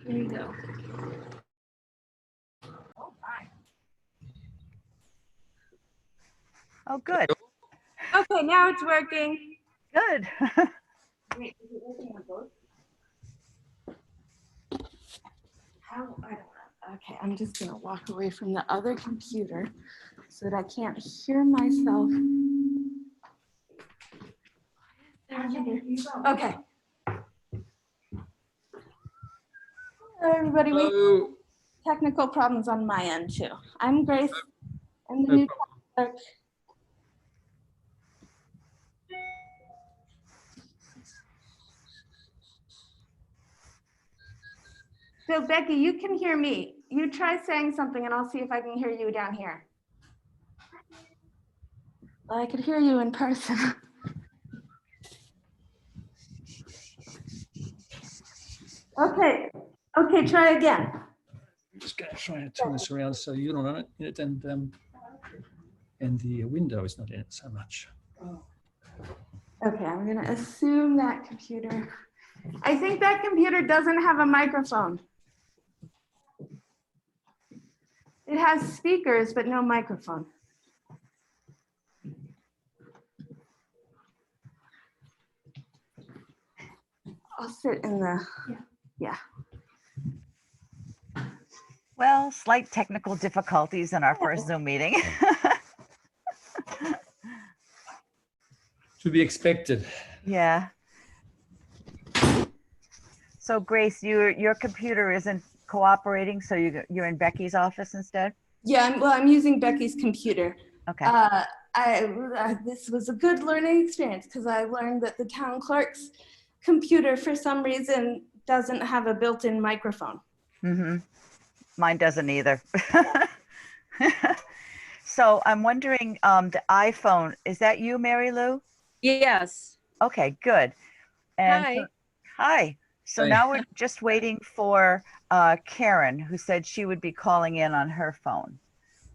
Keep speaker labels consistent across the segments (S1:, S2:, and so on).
S1: Here you go.
S2: Oh, good.
S1: Okay, now it's working.
S2: Good.
S1: Wait, is it working on both? How? I don't know. Okay, I'm just gonna walk away from the other computer so that I can't hear myself. Okay. Hello, everybody.
S3: Hello.
S1: Technical problems on my end too. I'm Grace. I'm the
S3: No
S1: new
S3: problem.
S1: clerk. So Becky, you can hear me. You try saying something and I'll see if I can hear you down here. Well, I could hear you in person. Okay, try again.
S3: I'm just going to try and turn this around so you're not in it and the window is not in it so much.
S1: Okay, I'm gonna assume that computer. I think that computer doesn't have a microphone. It has speakers, but no microphone. I'll sit in the, yeah.
S2: Well, slight technical difficulties in our first Zoom meeting.
S3: To be expected.
S2: Yeah. So Grace, your computer isn't cooperating, so you're in Becky's office instead?
S1: Yeah, I'm using Becky's computer.
S2: Okay.
S1: This was a good learning experience because I learned that the town clerk's computer, for some reason, doesn't have a built-in microphone.
S2: Mm-hmm. Mine doesn't either. So I'm wondering, the iPhone, is that you, Mary Lou?
S4: Yes.
S2: Okay, good. And
S4: Hi.
S2: Hi. So
S3: Hi.
S2: now we're just waiting for Karen, who said she would be calling in on her phone.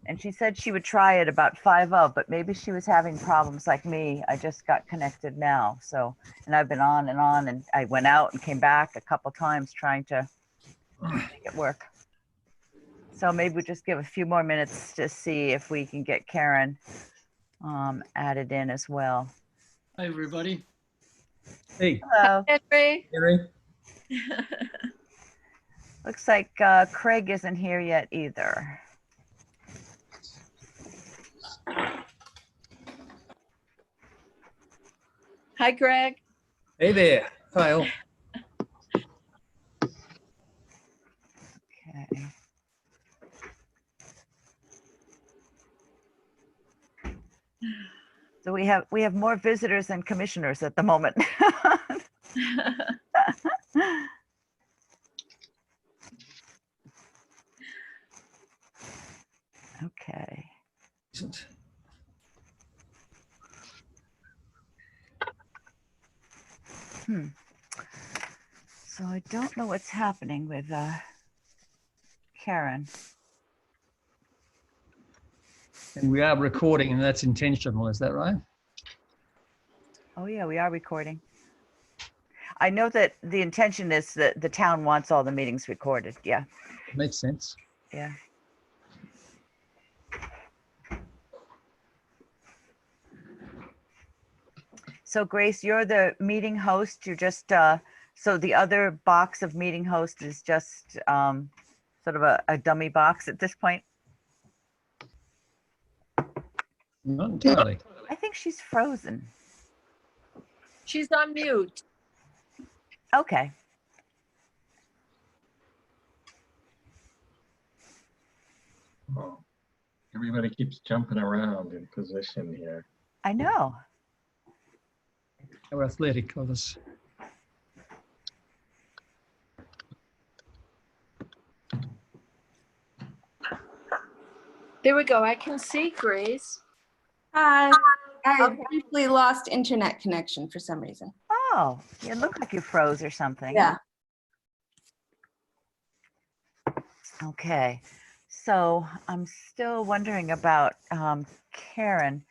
S2: And she said she would try it about 5:00, but maybe she was having problems like me. I just got connected now. So, and I've been on, and I went out and came back a couple times trying to make it work. So maybe we just give a few more minutes to see if we can get Karen added in as well.
S5: Hi, everybody.
S3: Hey,
S2: Hello.
S4: Henry.
S3: Gary.
S2: Looks like Craig isn't here yet either.
S4: Hi, Greg.
S3: Hey there. Hi, all.
S2: Okay. So we have more visitors than commissioners at the moment. Okay.
S3: Isn't.
S2: So I don't know what's happening with Karen.
S3: And we are recording, and that's intentional. Is that right?
S2: Oh yeah, we are recording. I know that the intention is that the town wants all the meetings recorded. Yeah,
S3: Makes sense.
S2: yeah. So Grace, you're the meeting host. You're just, so the other box of meeting host is just sort of a dummy box at this point.
S3: Not entirely.
S2: I think she's frozen.
S4: She's on mute.
S2: Okay.
S6: Oh, everybody keeps jumping around in position here.
S2: I know.
S3: How athletic of us.
S4: There we go. I can see Grace.
S1: Hi. I briefly lost internet connection for some reason.
S2: Oh, it looked like you froze or something.
S1: Yeah.
S2: Okay. So I'm still wondering about Karen.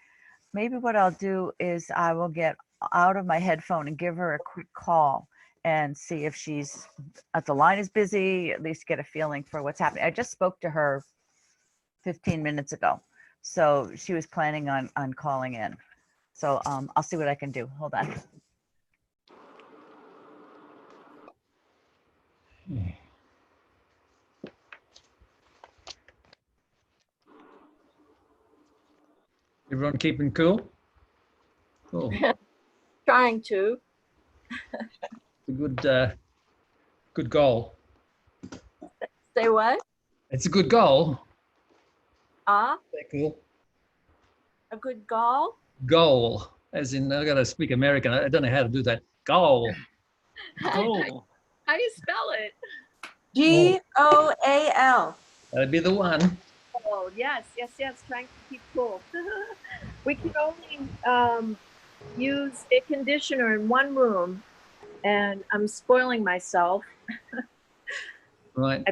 S2: Maybe what I'll do is I will get out of my headphone and give her a quick call and see if if the line is busy, at least get a feeling for what's happening. I just spoke to her 15 minutes ago. So she was planning on calling in. So I'll see what I can do. Hold on.
S3: Yeah. Everyone keeping cool? Cool.
S4: Trying to.
S3: A good goal.
S4: Say what?
S3: It's a good goal.
S4: Ah,
S3: That cool.
S4: a good gall?
S3: Goal, as in I gotta speak American. I don't know how to do that. Goal. Goal.
S4: How do you spell it?
S1: GOAL.
S3: That'd be the one.
S4: Oh, yes, trying to keep cool. We can only use a conditioner in one room, and I'm spoiling myself.
S3: Right.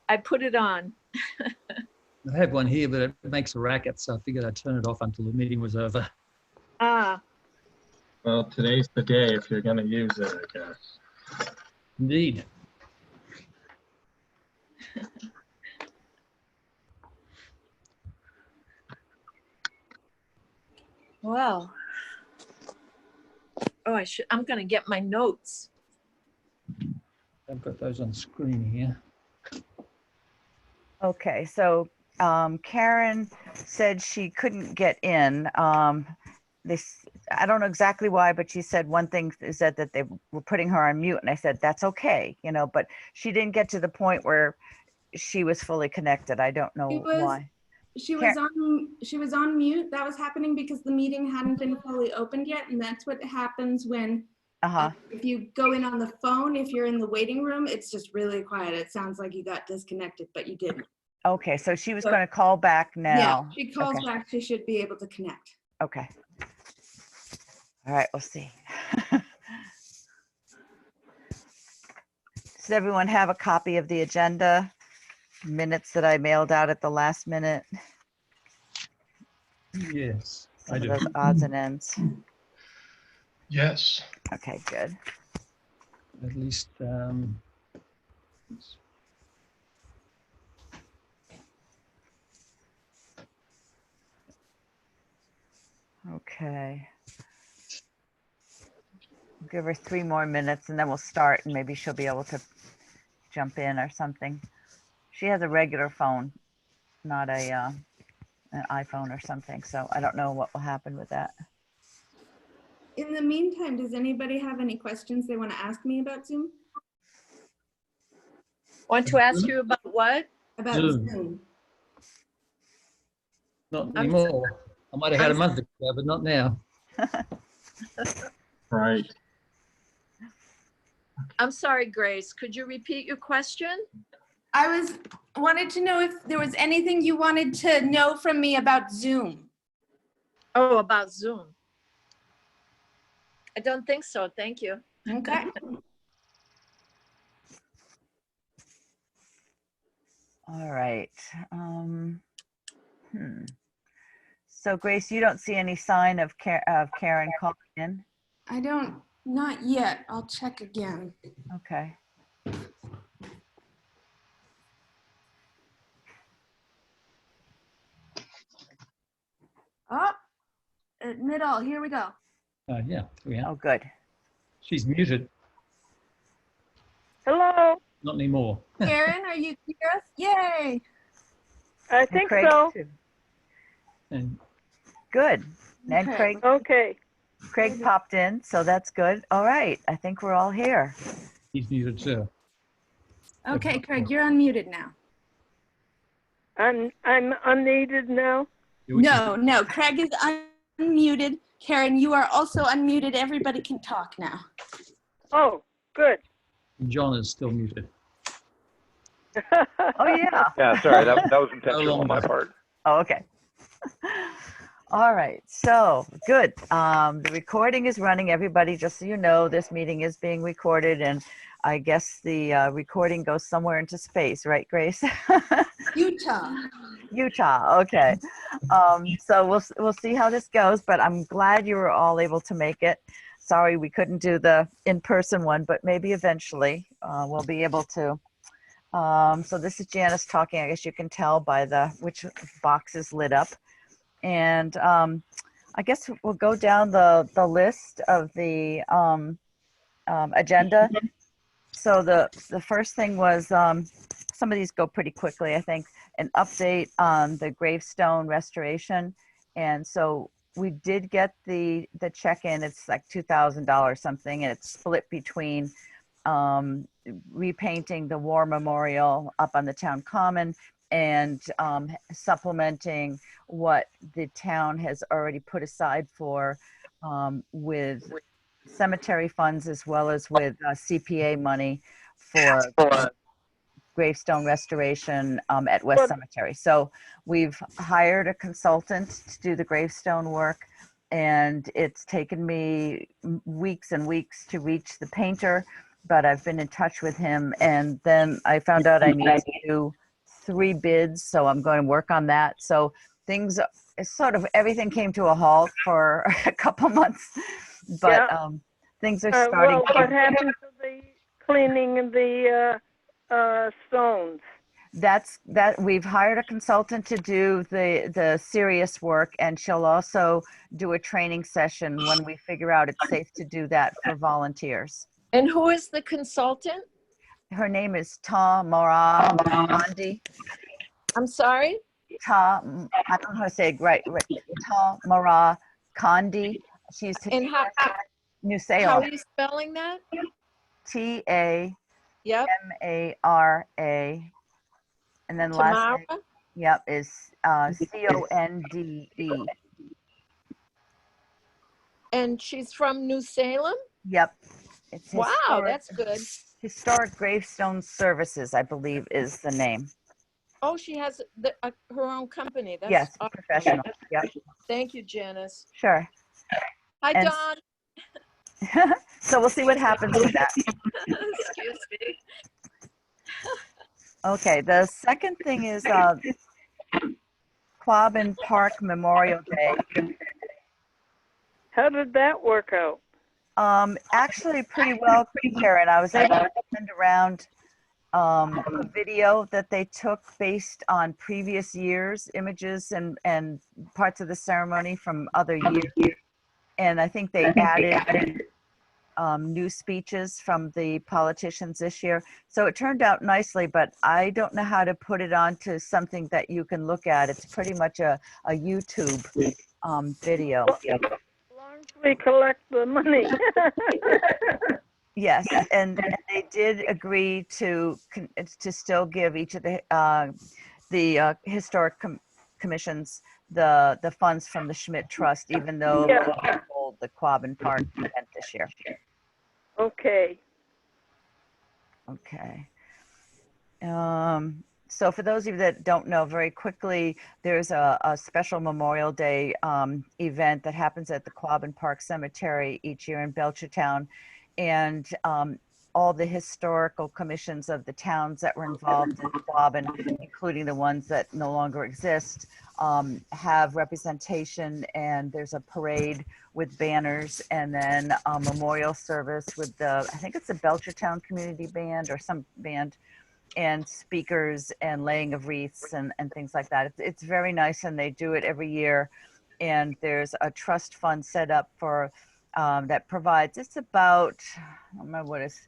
S4: I put it on.
S3: I have one here, but it makes a racket, so I figured I'd turn it off until the meeting was over.
S4: Ah,
S6: Well, today's the day if you're going to use it, I guess.
S3: Indeed.
S4: well. Oh, I'm gonna get my notes.
S3: I've got those on screen here.
S2: Okay, so Karen said she couldn't get in. I don't know exactly why, but she said one thing is that they were putting her on mute, and I said that's okay, but she didn't get to the point where she was fully connected. I don't know why.
S1: She was on mute. That was happening because the meeting hadn't been fully opened yet, and that's what happens when if you go in on the phone. If you're in the waiting room, it's just really quiet. It sounds like you got disconnected, but you didn't.
S2: Okay, so she was going to call back now.
S1: Yeah, she calls back. She should be able to connect.
S2: Okay. All right, we'll see. Does everyone have a copy of the agenda? Minutes that I mailed out at the last minute?
S3: Yes,
S2: Some
S3: I
S2: of
S3: do.
S2: those odds and ends.
S6: Yes.
S2: Okay, good.
S3: At least,
S2: Okay. Give her 3 more minutes and then we'll start, and maybe she'll be able to jump in or something. She has a regular phone, not an iPhone or something, so I don't know what will happen with that.
S1: In the meantime, does anybody have any questions they want to ask me about Zoom?
S4: Want to ask you about what?
S1: About
S3: Zoom.
S1: Zoom.
S3: Not anymore. I might have had a month ago, but not now.
S6: Right.
S4: I'm sorry, Grace. Could you repeat your question?
S1: I wanted to know if there was anything you wanted to know from me about Zoom.
S4: Oh, about Zoom. I don't think so. Thank you.
S1: Okay.
S2: All right. So Grace, you don't see any sign of Karen calling in?
S1: I don't, not yet. I'll check again.
S2: Okay.
S1: Oh, admit all. Here we go.
S3: Yeah, we are.
S2: Oh, good.
S3: She's muted.
S5: Hello,
S3: Not anymore.
S1: Karen, are you here? Yay.
S5: I
S2: And
S5: think
S2: Craig,
S5: so.
S2: too.
S3: And
S2: Good. And
S1: Okay.
S2: Craig popped in, so that's good. All right, I think we're all here.
S3: he's muted too.
S1: Okay, Craig, you're unmuted now.
S5: I'm unneeded now.
S1: No, Craig is unmuted. Karen, you are also unmuted. Everybody can talk now.
S5: Oh, good.
S3: John is still muted.
S2: Oh, yeah.
S7: Yeah, sorry, that was
S3: No
S7: intentional on my
S3: longer.
S7: part.
S2: Oh, okay. All right, so good. The recording is running, everybody. Just so you know, this meeting is being recorded, and I guess the recording goes somewhere into space, right, Grace? Utah. Okay. So we'll see how this goes, but I'm glad you were all able to make it. sorry we couldn't do the in-person one, but maybe eventually we'll be able to. So this is Janice talking. I guess you can tell by which box is lit up. And I guess we'll go down the list of the agenda. So the first thing was, some of these go pretty quickly, I think, an update on the gravestone restoration. And so we did get the check-in. It's like $2,000 something, and it's split between repainting the war memorial up on the town common and supplementing what the town has already put aside for with cemetery funds, as well as with CPA money for gravestone restoration at West Cemetery. So we've hired a consultant to do the gravestone work, and it's taken me weeks and weeks to reach the painter, but I've been in touch with him, and then I found out I need to do 3 bids, so I'm going to work on that. So things, sort of everything came to a halt for a couple months, but things are starting.
S5: Well, what happened to the cleaning of the stones?
S2: That we've hired a consultant to do the serious work, and she'll also do a training session when we figure out it's safe to do that for volunteers.
S4: And who is the consultant?
S2: Her name is Mara Kandi.
S4: I'm sorry?
S2: I don't know how to say it right. Mara Kandi. She's
S4: And
S2: New
S4: how
S2: Salem.
S4: are you spelling that?
S2: TAMARA.
S4: Yep.
S2: And then last
S4: Tamara?
S2: name, yep, is CONDE.
S4: And she's from New Salem?
S2: Yep. It's
S4: Wow, that's good.
S2: Historic Gravestone Services, I believe, is the name.
S4: Oh, she has her own company. That's
S2: Yes,
S4: awesome.
S2: professional. Yep.
S4: Thank you, Janice.
S2: Sure.
S4: Hi,
S2: And
S4: Don.
S2: So we'll see what happens with that.
S4: Excuse me.
S2: Okay, the second thing is Quabbin Park Memorial Day.
S5: How did that work out?
S2: Actually pretty well, Karen. I was able to send around a video that they took based on previous years, images and parts of the ceremony from other years. And I think they added new speeches from the politicians this year. So it turned out nicely, but I don't know how to put it onto something that you can look at. It's pretty much a YouTube video.
S5: Well, as long as we collect the money.
S2: Yes, and they did agree to still give each of the historic commissions the funds from the Schmidt Trust, even though they hold the Quabbin Park event this year.
S5: Okay.
S2: Okay. So for those of you that don't know, very quickly, there's a special Memorial Day event that happens at the Quabbin Park Cemetery each year in Belchertown. And all the historical commissions of the towns that were involved in Quabbin, including the ones that no longer exist, have representation, and there's a parade with banners, and then a memorial service with I think it's the Belchertown Community Band or some band, and speakers and laying of wreaths and things like that. It's very nice, and they do it every year. And there's a trust fund set up for that provides, it's about, I don't remember what it is,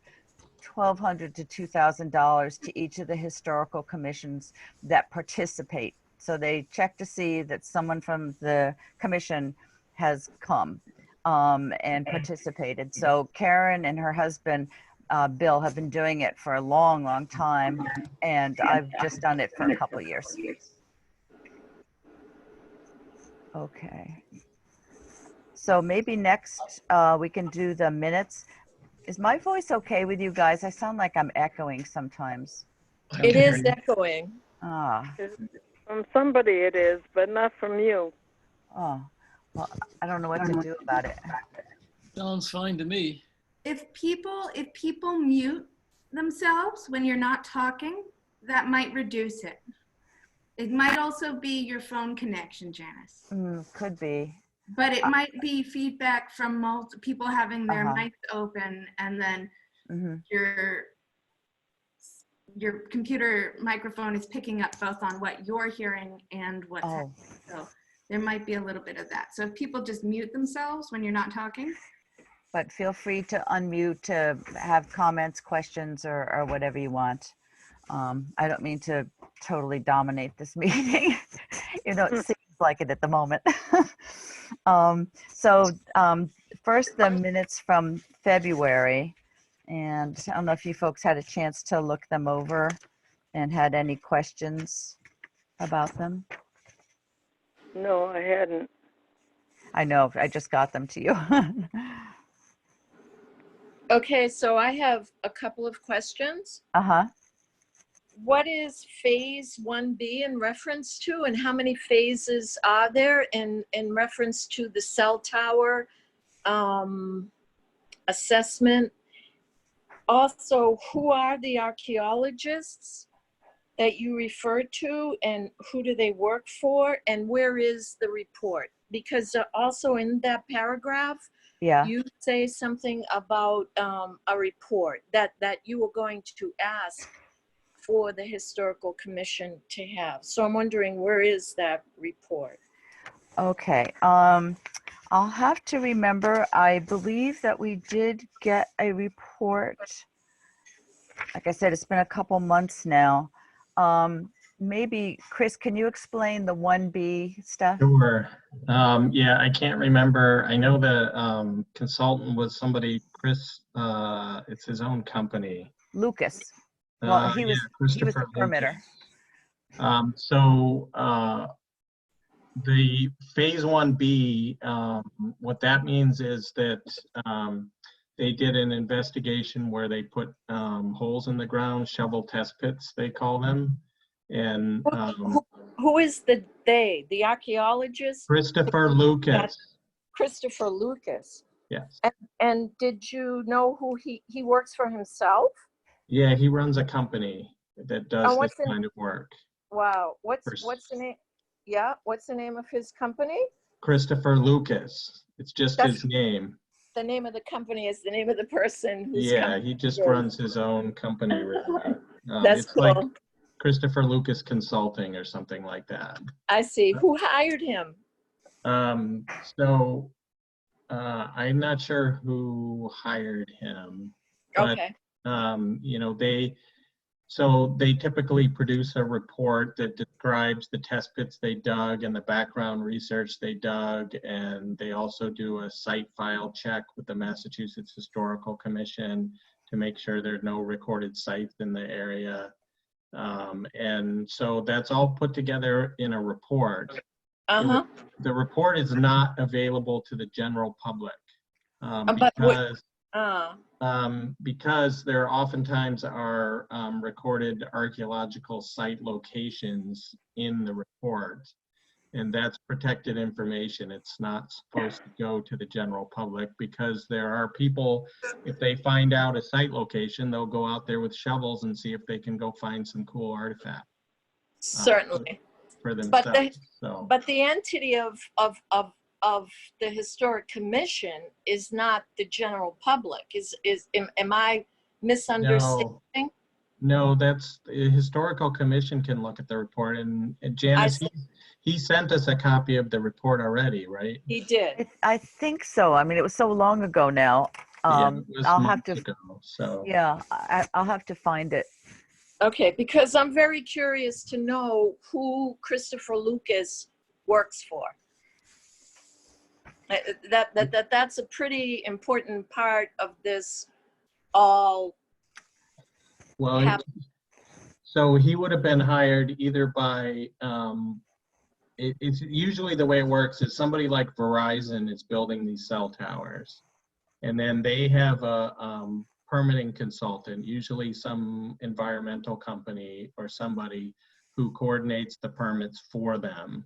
S2: $1,200 to $2,000 to each of the historical commissions that participate. So they check to see that someone from the commission has come and participated. So Karen and her husband, Bill, have been doing it for a long, long time, and I've just done it for a couple of years. Okay. So maybe next we can do the minutes. Is my voice okay with you guys? I sound like I'm echoing sometimes.
S4: It is echoing.
S2: Ah.
S5: From somebody it is, but not from you.
S2: Oh, well, I don't know what to do about it.
S3: Sounds fine to me.
S1: If people mute themselves when you're not talking, that might reduce it. It might also be your phone connection, Janice.
S2: Could be.
S1: But it might be feedback from people having their
S2: Uh-huh.
S1: mics open, and then
S2: Mhm.
S1: your computer microphone is picking up both on what you're hearing and what's
S2: Oh,
S1: happening. So there might be a little bit of that. So if people just mute themselves when you're not talking.
S2: but feel free to unmute to have comments, questions, or whatever you want. I don't mean to totally dominate this meeting. It seems like it at the moment. First, the minutes from February. And I don't know if you folks had a chance to look them over and had any questions about them.
S5: No, I hadn't.
S2: I know, I just got them to you.
S4: Okay, so I have a couple of questions.
S2: Uh-huh.
S4: What is phase 1B in reference to, and how many phases are there in reference to the cell tower assessment? Also, who are the archaeologists that you refer to, and who do they work for, and where is the report? Because also in that paragraph,
S2: Yeah.
S4: you say something about a report that you were going to ask for the historical commission to have. So I'm wondering, where is that report?
S2: Okay. I'll have to remember. I believe that we did get a report. Like I said, it's been a couple months now. Maybe Chris, can you explain the 1B stuff?
S6: Sure. Yeah, I can't remember. I know the consultant was somebody, Chris, it's his own company.
S2: Lucas. Well, he
S6: Yeah,
S2: was
S6: Christopher
S2: the permitter.
S6: Lucas. The phase 1B, what that means is that they did an investigation where they put holes in the ground, shovel test pits, they call them. And
S4: Who is the they? The archaeologist?
S6: Christopher Lucas.
S4: Christopher Lucas.
S6: Yes.
S4: And did you know who he works for himself?
S6: Yeah, he runs a company that does this kind of work.
S4: Wow. What's the name? Yeah, what's the name of his company?
S6: Christopher Lucas. It's just his name.
S4: The name of the company is the name of the person who's
S6: he just runs his own company. Really.
S4: That's
S6: it's
S4: cool.
S6: like Christopher Lucas Consulting or something like that.
S4: I see. Who hired him?
S6: I'm not sure who hired him, but
S4: Okay.
S6: they typically produce a report that describes the test pits they dug and the background research they dug, and they also do a site file check with the Massachusetts Historical Commission to make sure there are no recorded sites in the area. And so that's all put together in a report. The report is not available to the general public because there oftentimes are recorded archaeological site locations in the report, and that's protected information. It's not supposed to go to the general public because there are people, if they find out a site location, they'll go out there with shovels and see if they can go find some cool artifact.
S4: Certainly.
S6: For themselves.
S4: But the entity of the Historic Commission is not the general public. Am I misunderstanding?
S6: No, that's the Historical Commission can look at the report, and Janice, he sent us a copy of the report already, right?
S4: He did.
S2: I think so. I mean, it was so long ago now.
S6: It was
S2: I'll have to.
S6: ago, so.
S2: Yeah, I'll have to find it.
S4: Okay, because I'm very curious to know who Christopher Lucas works for. That's a pretty important part of this all.
S6: Well, so he would have been hired either by, it's usually the way it works is somebody like Verizon is building these cell towers, and then they have a permitting consultant, usually some environmental company or somebody who coordinates the permits for them.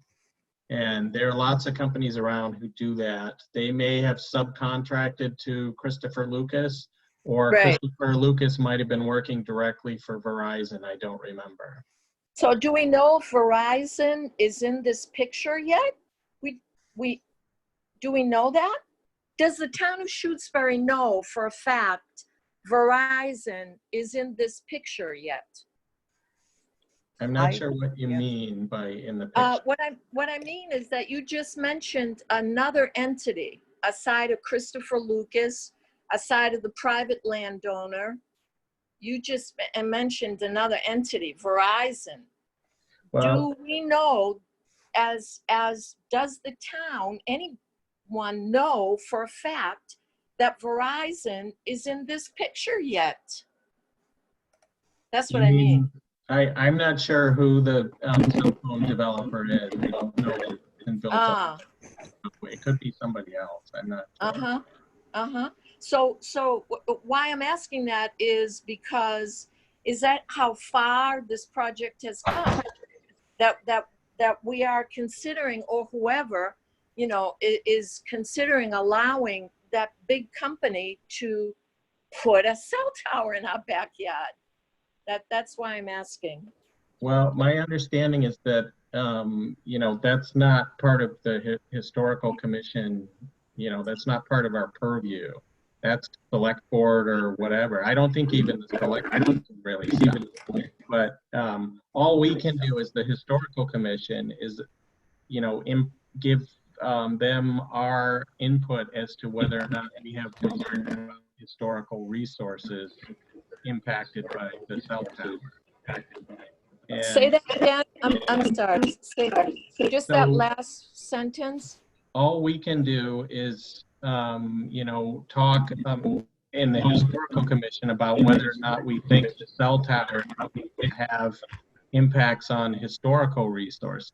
S6: And there are lots of companies around who do that. They may have subcontracted to Christopher Lucas, or Christopher Lucas might have been working directly for Verizon. I don't remember.
S4: So do we know if Verizon is in this picture yet? Do we know that? Does the town of Shutesbury know for a fact Verizon is in this picture yet?
S6: I'm not sure what you mean by in the picture.
S4: What I mean is that you just mentioned another entity aside of Christopher Lucas, aside of the private landowner. You just mentioned another entity, Verizon.
S6: Well,
S4: Do we know, as does the town, anyone know for a fact that Verizon is in this picture yet? That's what I mean.
S6: I'm not sure who the cell phone developer is. I don't know that it's been built up. It could be somebody else. I'm not sure.
S4: So why I'm asking that is because, is that how far this project has come? That we are considering, or whoever, you know, is considering allowing that big company to put a cell tower in our backyard. That's why I'm asking.
S6: Well, my understanding is that, you know, that's not part of the historical commission. You know, that's not part of our purview. That's select board or whatever. I don't think even the select board can really stop it. But all we can do as the historical commission is, you know, give them our input as to whether or not we have concern about historical resources impacted by the cell tower.
S4: Say that again. I'm sorry. Say just
S6: So
S4: that last sentence.
S6: all we can do is, you know, talk in the historical commission about whether or not we think the cell tower could have impacts on historical resources.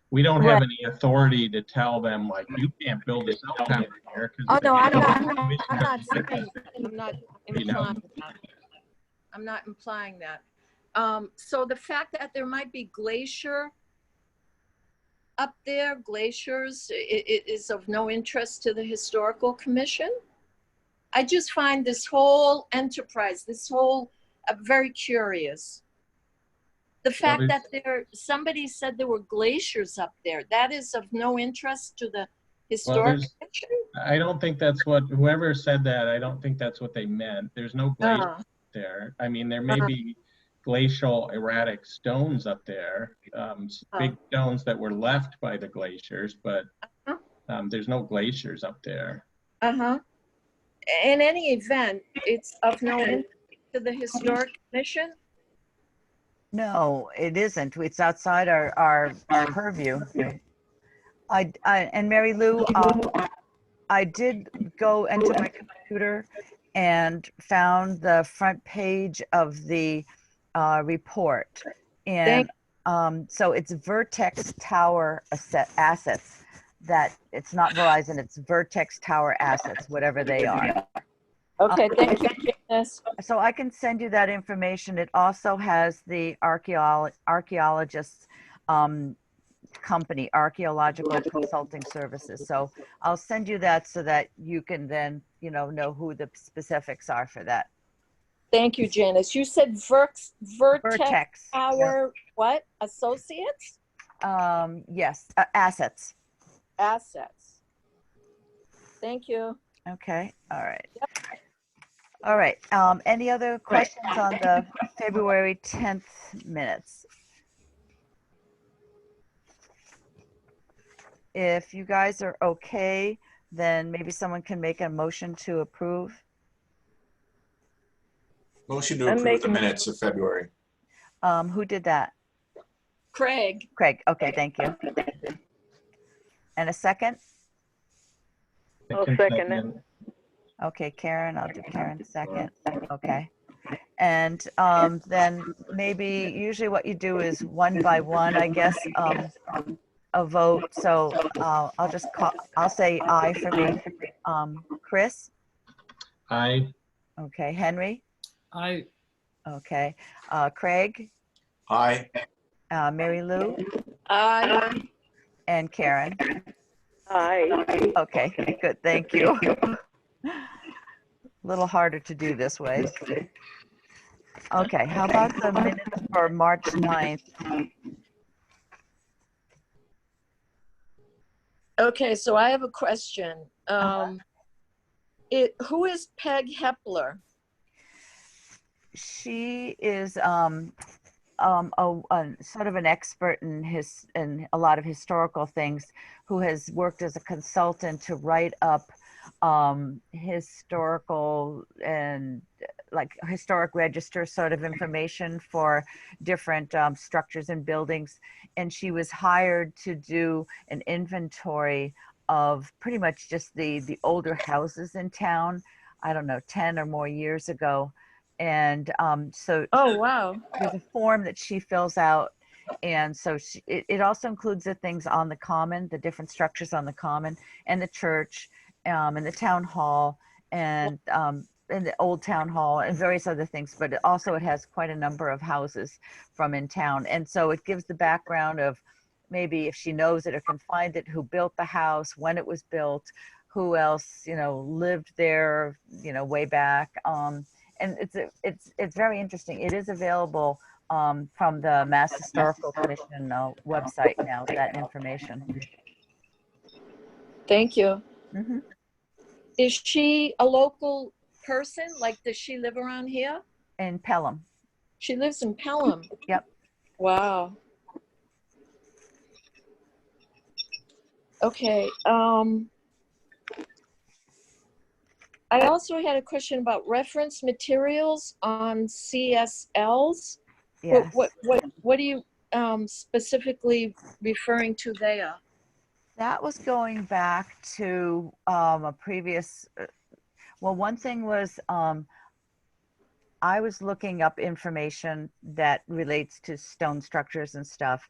S6: We don't have any authority to tell them, like, you can't build a cell tower here.
S4: Oh no, I'm not saying. I'm not implying that. I'm not implying that. So the fact that there might be glacier up there, glaciers, it is of no interest to the historical commission. I just find this whole enterprise, very curious. The fact that somebody said there were glaciers up there, that is of no interest to the historic commission?
S6: I don't think that's what, whoever said that, I don't think that's what they meant. There's no glacier there. I mean, there may be glacial erratic stones up there, big stones that were left by the glaciers, but there's no glaciers up there.
S4: In any event, it's of no interest to the historic commission?
S2: No, it isn't. It's outside our purview. And Mary Lou, I did go into my computer and found the front page of the report, and so it's Vertex Tower assets. That it's not Verizon, it's Vertex Tower assets, whatever they are.
S4: Okay, thank you, Janice.
S2: So I can send you that information. It also has the archaeologist's company, Archaeological Consulting Services. So I'll send you that so that you can then, you know who the specifics are for that.
S4: Thank you, Janice. You said Vertex Tower, what? Associates?
S2: Yes, assets.
S4: Assets. Thank you.
S2: Okay, all right. Yep. All right, any other questions on the February 10th minutes? If you guys are okay, then maybe someone can make a motion to approve.
S7: Motion to approve the minutes of February.
S2: Who did that?
S4: Craig.
S2: Craig, okay, thank you. And a second?
S5: I'll second it.
S2: Okay, Karen, I'll do Karen second. Okay. And then maybe usually what you do is one by one, I guess, a vote. So I'll say aye for me. Chris?
S6: Aye.
S2: Okay, Henry?
S3: Aye.
S2: Okay. Craig?
S7: Aye.
S2: Mary Lou?
S4: Aye.
S2: And Karen?
S5: Aye.
S2: Okay, good, thank you. A little harder to do this way. Okay, how about the minutes for March 9th?
S4: Okay, so I have a question. Who is Peg Hepler?
S2: She is a sort of an expert in a lot of historical things, who has worked as a consultant to write up historical and like historic register sort of information for different structures and buildings. And she was hired to do an inventory of pretty much just the older houses in town, I don't know, 10 or more years ago. And so
S4: Oh, wow.
S2: there's a form that she fills out. And so it also includes the things on the common, the different structures on the common, and the church, and the town hall, and the old town hall, and various other things. But it has quite a number of houses from in town. And so it gives the background of maybe if she knows it or can find it, who built the house, when it was built, who else, lived there, way back. And it's very interesting. It is available from the Mass Historical Commission website now, that information.
S4: Thank you.
S2: Mm-hmm.
S4: Is she a local person? Like, does she live around here?
S2: In Pelham.
S4: She lives in Pelham.
S2: Yep.
S4: Wow. Okay. I also had a question about reference materials on CSLs.
S2: Yes.
S4: What are you specifically referring to there?
S2: That was going back to a previous, well, one thing was I was looking up information that relates to stone structures and stuff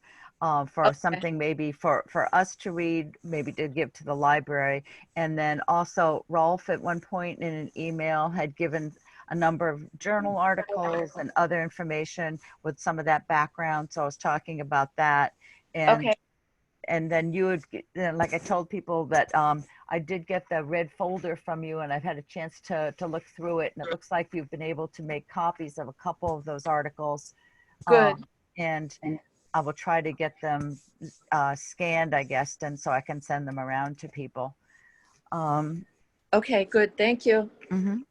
S2: for something maybe for us to read, maybe to give to the library. And then also Rolf at one point in an email had given a number of journal articles and other information with some of that background. So I was talking about that. And and then you would, like I told people that I did get the red folder from you, and I've had a chance to look through it, and it looks like you've been able to make copies of a couple of those articles.
S4: Good.
S2: And I will try to get them scanned, I guess, and so I can send them around to people.
S4: Okay, good. Thank you.
S2: Mm-hmm.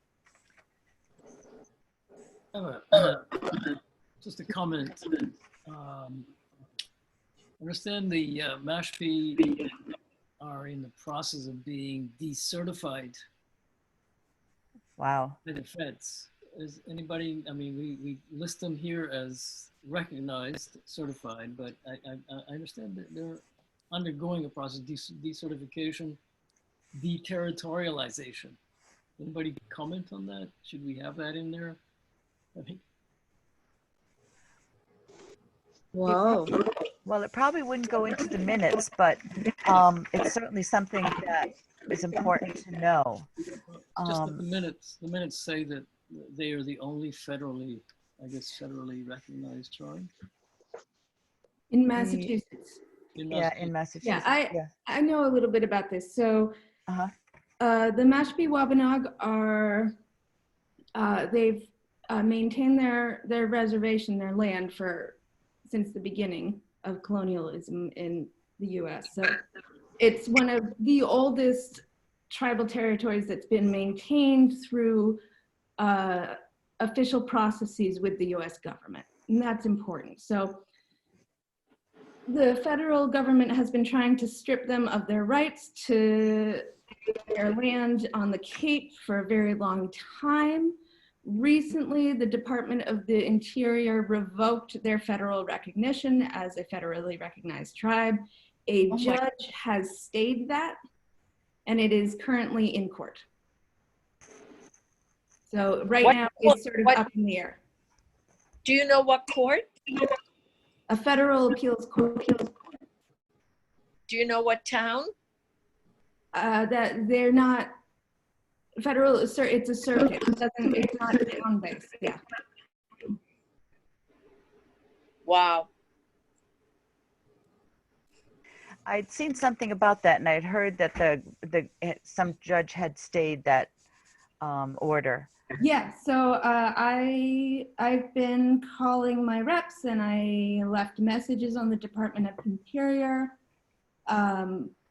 S8: Just a comment. I understand the Mashpee are in the process of being decertified
S2: Wow.
S8: by the feds. Is anybody, I mean, we list them here as recognized, certified, but I understand that they're undergoing a process, decertification, deterritorialization. Anybody comment on that? Should we have that in there? I think.
S4: Whoa.
S2: Well, it probably wouldn't go into the minutes, but it's certainly something that is important to know.
S8: Just that the minutes say that they are the only federally recognized tribe.
S1: In Massachusetts.
S2: Yeah, in Massachusetts.
S1: Yeah, I know a little bit about this. So the Mashpee Wampanoag are, they've maintained their reservation, their land since the beginning of colonialism in the US. So it's one of the oldest tribal territories that's been maintained through official processes with the US government, and that's important. So the federal government has been trying to strip them of their rights to their land on the Cape for a very long time. Recently, the Department of the Interior revoked their federal recognition as a federally recognized tribe. A judge has stayed that, and it is currently in court. So right now, it's sort of up in the air.
S4: Do you know what court?
S1: A federal appeals court.
S4: Do you know what town?
S1: That they're not federal. It's a circuit. It's not town-based. Yeah.
S4: Wow.
S2: I'd seen something about that, and I'd heard that some judge had stayed that order.
S1: Yeah, so I've been calling my reps, and I left messages on the Department of Interior.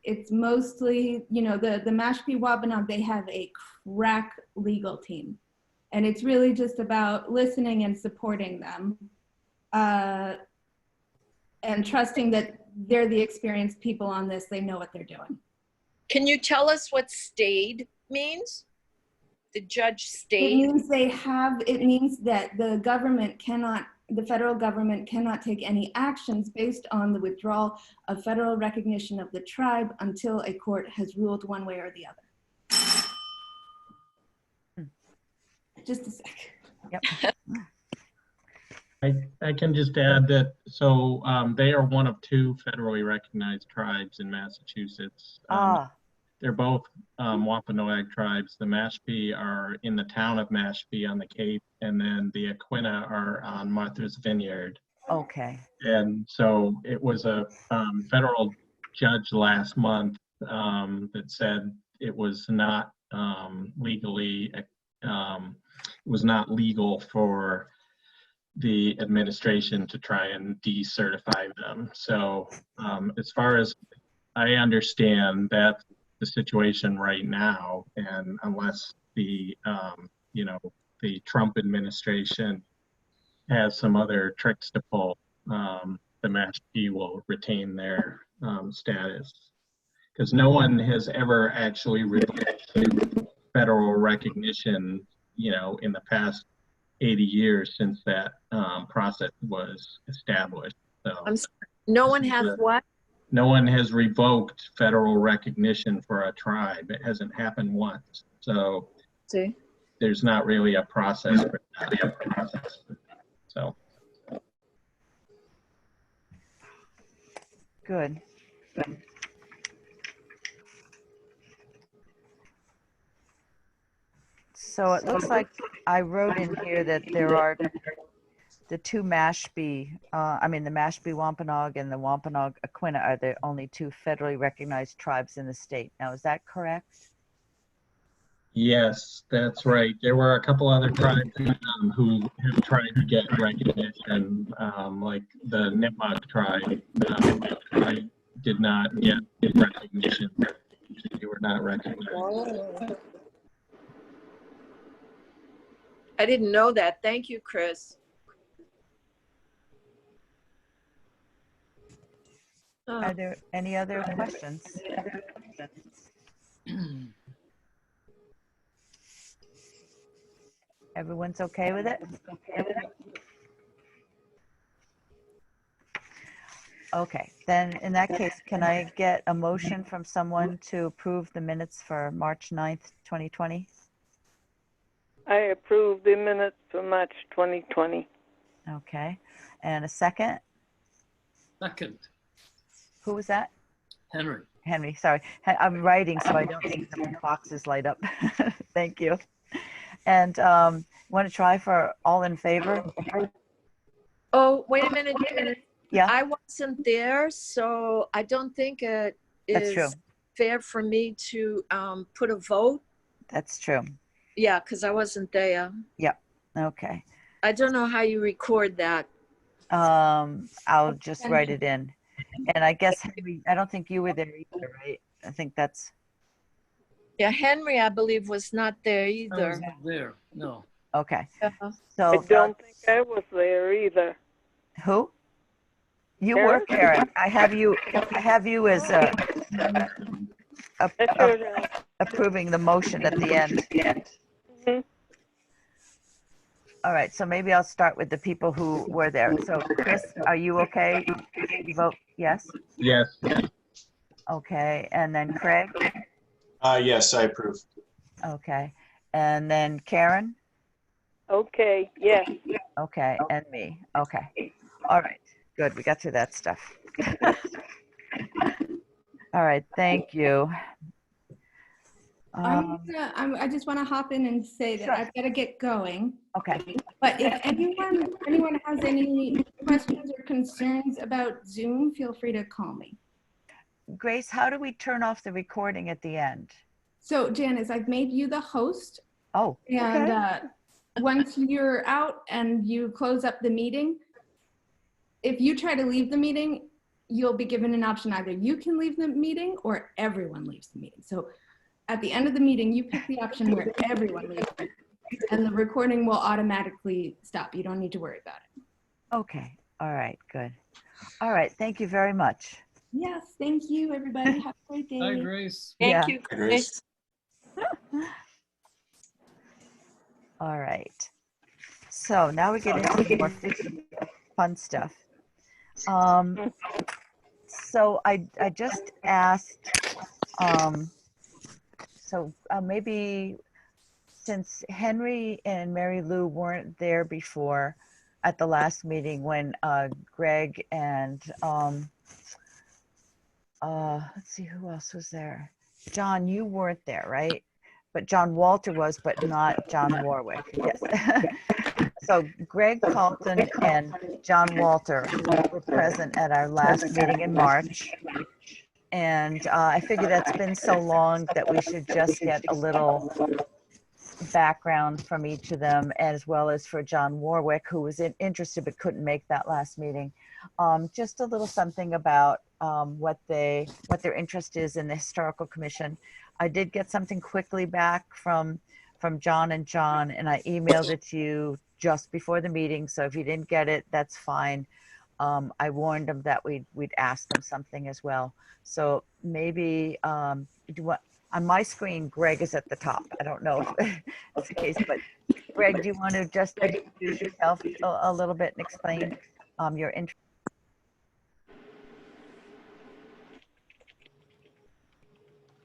S1: it's mostly, you know, the Mashpee Wampanoag, they have a crack legal team. And it's really just about listening and supporting them and trusting that they're the experienced people on this. They know what they're doing.
S4: Can you tell us what stayed means? The judge
S1: It
S4: stayed?
S1: means it means that the federal government cannot take any actions based on the withdrawal of federal recognition of the tribe until a court has ruled one way or the other. Just a sec.
S2: Yep.
S6: I can just add that, so they are one of 2 federally recognized tribes in Massachusetts. They're both Wampanoag tribes. The Mashpee are in the town of Mashpee on the Cape, and then the Aquinnah are on Martha's Vineyard.
S2: Okay.
S6: And so it was a federal judge last month that said it was not legal for the administration to try and decertify them. So as far as I understand, that's the situation right now, and unless the the Trump administration has some other tricks to pull, the Mashpee will retain their status, because no one has ever actually revoked federal recognition, you know, in the past 80 years since that process was established. So
S4: I'm sorry, no one has what?
S6: no one has revoked federal recognition for a tribe. It hasn't happened once. So
S4: See?
S6: there's not really a process for that. So.
S2: Good. So it looks like I wrote in here that there are the 2 Mashpee, the Mashpee Wampanoag and the Wampanoag Aquinnah are the only 2 federally recognized tribes in the state. Now, is that correct?
S6: Yes, that's right. There were a couple other tribes who have tried to get recognition, like the Nipmuc tribe. I did not get recognition. They were not recognized.
S4: I didn't know that. Thank you, Chris.
S2: Are there any other questions? Everyone's okay with it? Okay, then in that case, can I get a motion from someone to approve the minutes for March 9th, 2020?
S5: I approve the minutes for March 2020.
S2: Okay, and a second?
S8: Second,
S2: Who was that?
S8: Henry.
S2: Henry, sorry. I'm writing, so I don't see the boxes light up. Thank you. And want to try for all in favor?
S4: Oh, wait a minute.
S2: Yeah.
S4: I wasn't there, so I don't think it
S2: That's true.
S4: is fair for me to put a vote.
S2: That's true.
S4: Yeah, because I wasn't there.
S2: Yep. Okay.
S4: I don't know how you record that.
S2: I'll just write it in. And I guess, Henry, I don't think you were there either, right? I think that's...
S4: Yeah, Henry, I believe, was not there
S8: I
S4: either.
S8: was not there. No.
S2: Okay.
S4: Uh-huh.
S2: So
S5: I don't think I was there either.
S2: who? You
S5: Karen?
S2: were, Karen. I have you as approving the motion at the end.
S5: Mhm.
S2: All right, so maybe I'll start with the people who were there. So Chris, are you okay? You vote yes?
S6: Yes.
S2: Okay, and then Craig?
S7: Yes, I approve.
S2: Okay, and then Karen?
S5: Okay, yes.
S2: Okay, and me. Okay. All right, good. We got through that stuff. All right, thank you.
S1: I just want to hop in and say that
S2: Sure.
S1: I've got to get going.
S2: Okay.
S1: But if anyone has any questions or concerns about Zoom, feel free to call me.
S2: Grace, how do we turn off the recording at the end?
S1: So Janice, I've made you the host.
S2: Oh,
S1: And
S2: okay.
S1: once you're out and you close up the meeting, if you try to leave the meeting, you'll be given an option. Either you can leave the meeting or everyone leaves the meeting. So at the end of the meeting, you pick the option where everyone leaves the meeting, and the recording will automatically stop. You don't need to worry about it.
S2: Okay. All right. Good. All right. Thank you very much.
S1: Yes, thank you, everybody. Have a great day.
S8: Hi, Grace.
S2: Yeah.
S4: Thank you,
S7: Grace.
S4: Grace.
S2: All right. So now we get into the more fun stuff. So I just asked, maybe since Henry and Mary Lou weren't there before at the last meeting when Greg and let's see, who else was there? John, you weren't there, right? But John Walter was, but not John Warwick. Yes. So Greg Carlton and John Walter were present at our last meeting in March. And I figured that's been so long that we should just get a little background from each of them, as well as for John Warwick, who was interested but couldn't make that last meeting. Just a little something about what their interest is in the Historical Commission. I did get something quickly back from John and John, and I emailed it to you just before the meeting. So if you didn't get it, that's fine. I warned them that we'd ask them something as well. So maybe on my screen, Greg is at the top. I don't know if it's the case, but Greg, do you want to just introduce yourself a little bit and explain your interest?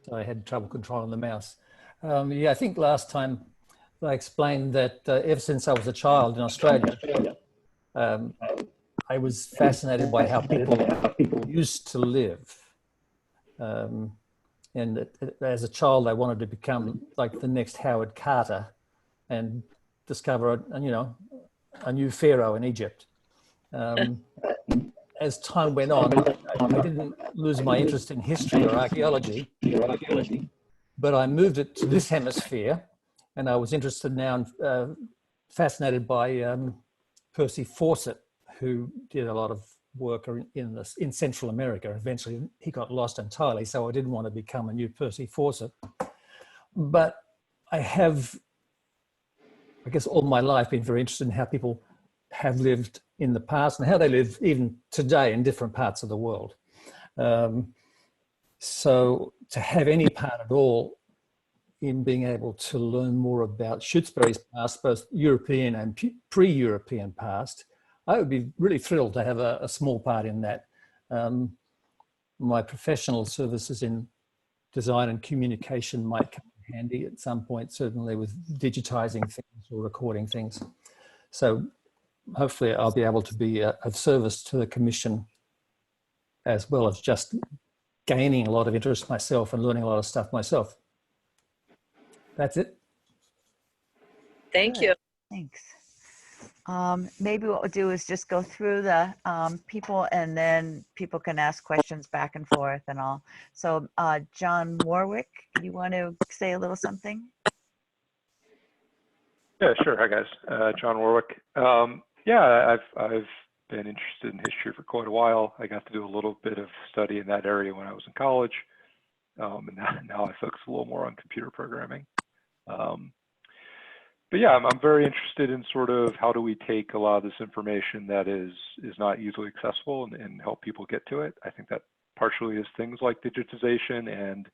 S3: So I had trouble controlling the mouse. Yeah, I think last time I explained that ever since I was a child in Australia, I was fascinated by how people used to live. And as a child, I wanted to become like the next Howard Carter and discover, a new pharaoh in Egypt. As time went on, I didn't lose my interest in history or archaeology, but I moved it to this hemisphere, and I was interested now, fascinated by Percy Fawcett, who did a lot of work in Central America. Eventually, he got lost entirely, so I didn't want to become a new Percy Fawcett. But I have, I guess, all my life been very interested in how people have lived in the past and how they live even today in different parts of the world. So to have any part at all in being able to learn more about Shutesbury's past, both European and pre-European past, I would be really thrilled to have a small part in that. My professional services in design and communication might come in handy at some point, certainly with digitizing things or recording things. So hopefully I'll be able to be of service to the Commission, as well as just gaining a lot of interest myself and learning a lot of stuff myself. That's it.
S4: Thank you.
S2: Thanks. Maybe what we'll do is just go through the people, and then people can ask questions back and forth and all. So John Warwick, you want to say a little something?
S9: Yeah, sure. Hi guys, John Warwick. Yeah, I've been interested in history for quite a while. I got to do a little bit of study in that area when I was in college, and now I focus a little more on computer programming. But yeah, I'm very interested in sort of how do we take a lot of this information that is not easily accessible and help people get to it. I think that partially is things like digitization, and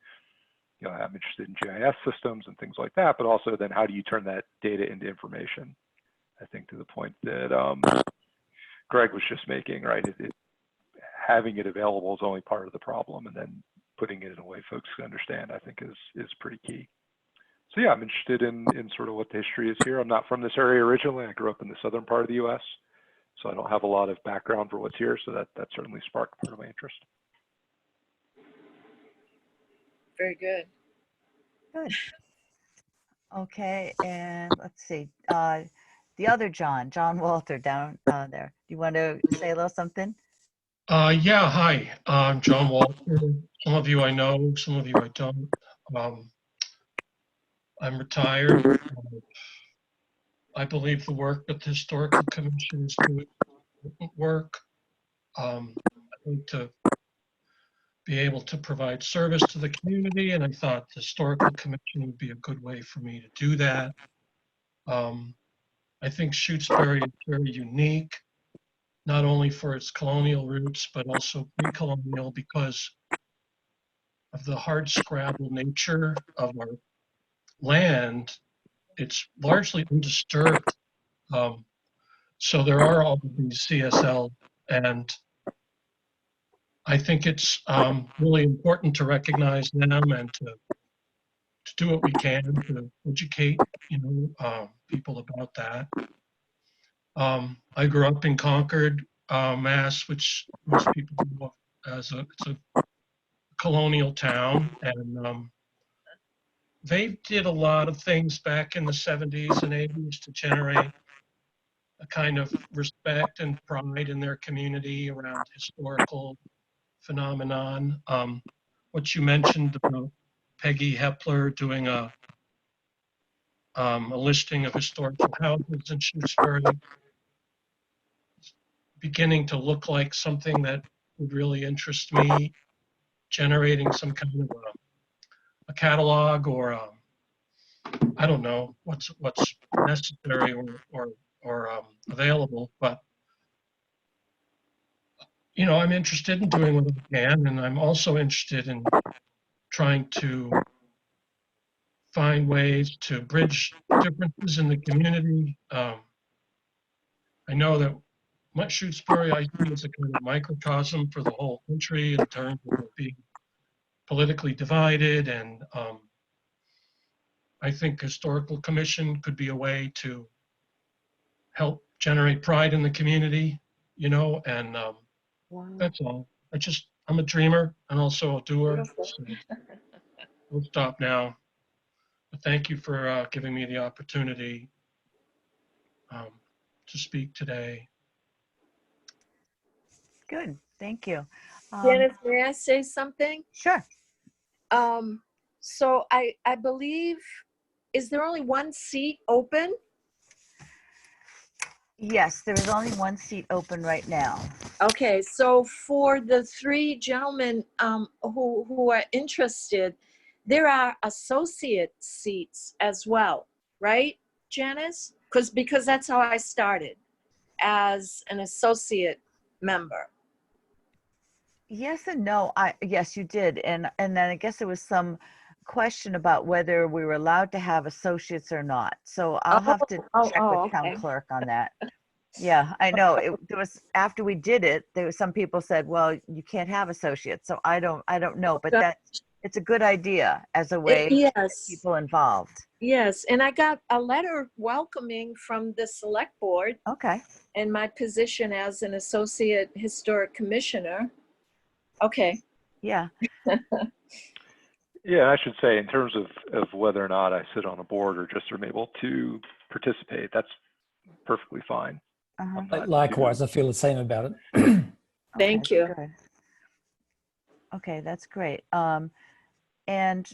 S9: I'm interested in GIS systems and things like that, but also then how do you turn that data into information? I think to the point that Greg was just making, right? Having it available is only part of the problem, and then putting it in a way folks can understand, I think is pretty key. So yeah, I'm interested in sort of what the history is here. I'm not from this area originally. I grew up in the southern part of the US, so I don't have a lot of background for what's here, so that certainly sparked part of my interest.
S4: Very good.
S2: Good. Okay, and let's see. The other John Walter down there. Do you want to say a little something?
S10: Yeah, hi, I'm John Walter. Some of you I know, some of you I don't. I'm retired. I believe the work that the Historical Commission is doing is important work. I think to be able to provide service to the community, and I thought the Historical Commission would be a good way for me to do that. I think Shutesbury is very unique, not only for its colonial roots, but also pre-colonial because of the hardscrabble nature of our land. It's largely undisturbed. So there are all of these CSL, and I think it's really important to recognize them and to do what we can to educate, people about that. I grew up in Concord, Mass, which most people know as it's a colonial town, and they did a lot of things back in the 70s and 80s to generate a kind of respect and pride in their community around historical phenomenon. What you mentioned about Peggy Hepler doing a listing of historical houses in Shutesbury, beginning to look like something that would really interest me, generating some kind of a catalog or I don't know what's necessary or available, but I'm interested in doing what I can, and I'm also interested in trying to find ways to bridge differences in the community. I know that Shutesbury I see as a kind of microcosm for the whole country in terms of it being politically divided, and I think Historical Commission could be a way to help generate pride in the community, and that's all. I'm a dreamer and also a doer. So we'll stop now. But thank you for giving me the opportunity to speak today.
S2: Good, thank you.
S4: Janice, may I say something?
S2: Sure.
S4: So I believe, is there only one seat open?
S2: Yes, there is only one seat open right now.
S4: Okay, so for the three gentlemen who are interested, there are associate seats as well, right, Janice? Because that's how I started, as an associate member.
S2: Yes and no. Yes, you did, and then I guess there was some question about whether we were allowed to have associates or not. So I'll have to check with town clerk on that. Yeah, I know. There was, after we did it, there was some people said, well, you can't have associates. So I don't know, but it's a good idea as a way to get people involved.
S4: Yes, and I got a letter welcoming from the select board.
S2: Okay.
S4: And my position as an associate historic commissioner. Okay.
S2: Yeah.
S9: Yeah, I should say in terms of whether or not I sit on a board or just am able to participate, that's perfectly fine.
S3: Likewise, I feel the same about it.
S4: Thank you.
S2: Good. Okay, that's great. And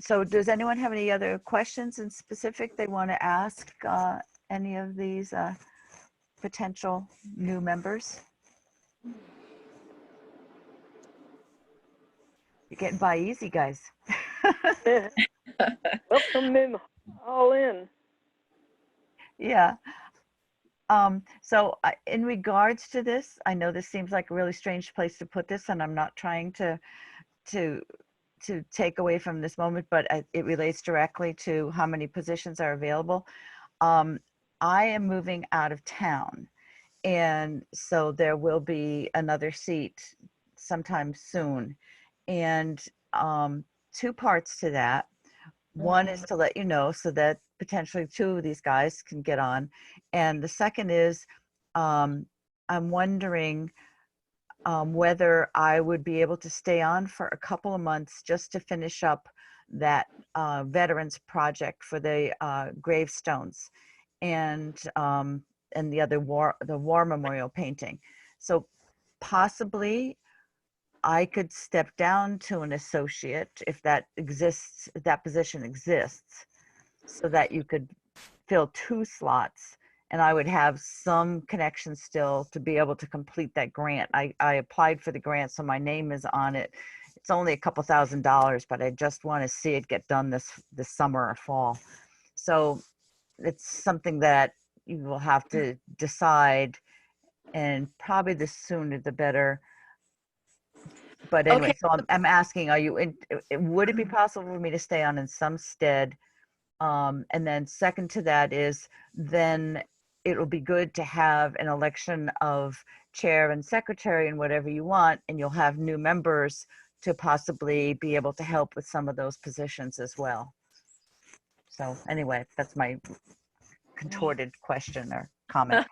S2: so does anyone have any other questions in specific they want to ask any of these potential new members? You're getting by easy, guys.
S5: Welcome in, all in.
S2: Yeah. So in regards to this, I know this seems like a really strange place to put this, and I'm not trying to take away from this moment, but it relates directly to how many positions are available. I am moving out of town, and so there will be another seat sometime soon. And two parts to that. One is to let you know so that potentially two of these guys can get on. And the second is I'm wondering whether I would be able to stay on for a couple of months just to finish up that veterans project for the gravestones and the other war memorial painting. So possibly I could step down to an associate if that exists, if that position exists, so that you could fill two slots and I would have some connection still to be able to complete that grant. I applied for the grant, so my name is on it. It's only a couple $1,000s, but I just want to see it get done this summer or fall. So it's something that you will have to decide, and probably the sooner the better. But anyway,
S4: Okay.
S2: so I'm asking, would it be possible for me to stay on in some stead? And then second to that is, then it will be good to have an election of chair and secretary and whatever you want, and you'll have new members to possibly be able to help with some of those positions as well. So anyway, that's my contorted question or comment.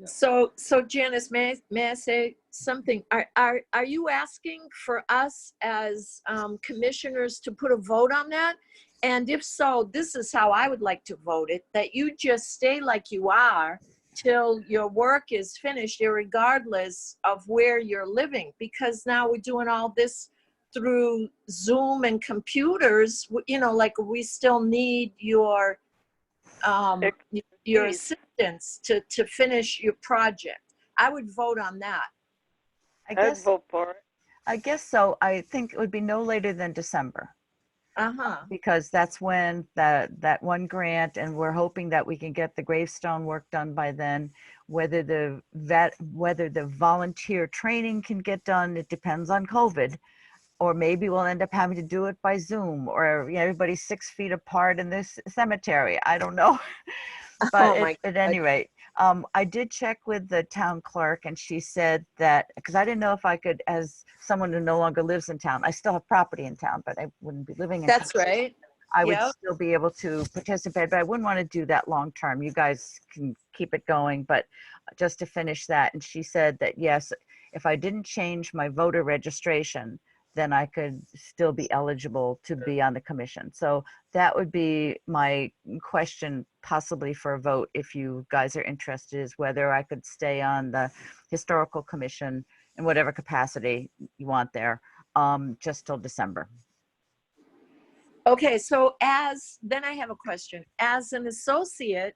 S4: So Janice, may I say something? Are you asking for us as commissioners to put a vote on that? And if so, this is how I would like to vote it, that you just stay like you are till your work is finished, irregardless of where you're living, because now we're doing all this through Zoom and computers, you know, like we still need your assistance to finish your project. I would vote on that.
S5: I'd vote for it.
S2: I guess so. I think it would be no later than December. Because that's when that one grant, and we're hoping that we can get the gravestone work done by then. Whether the volunteer training can get done, it depends on COVID. Or maybe we'll end up having to do it by Zoom, or you know, everybody's 6 feet apart in this cemetery. I don't know. But at any rate, I did check with the town clerk, and she said that, because I didn't know if I could, as someone who no longer lives in town, I still have property in town, but I wouldn't be living in town.
S4: That's right.
S2: I would still be able to participate, but I wouldn't want to do that long term. You guys can keep it going, but just to finish that. And she said that, yes, if I didn't change my voter registration, then I could still be eligible to be on the commission. So that would be my question, possibly for a vote, if you guys are interested, is whether I could stay on the historical commission in whatever capacity you want there, just till December.
S4: Okay, so then I have a question. As an associate,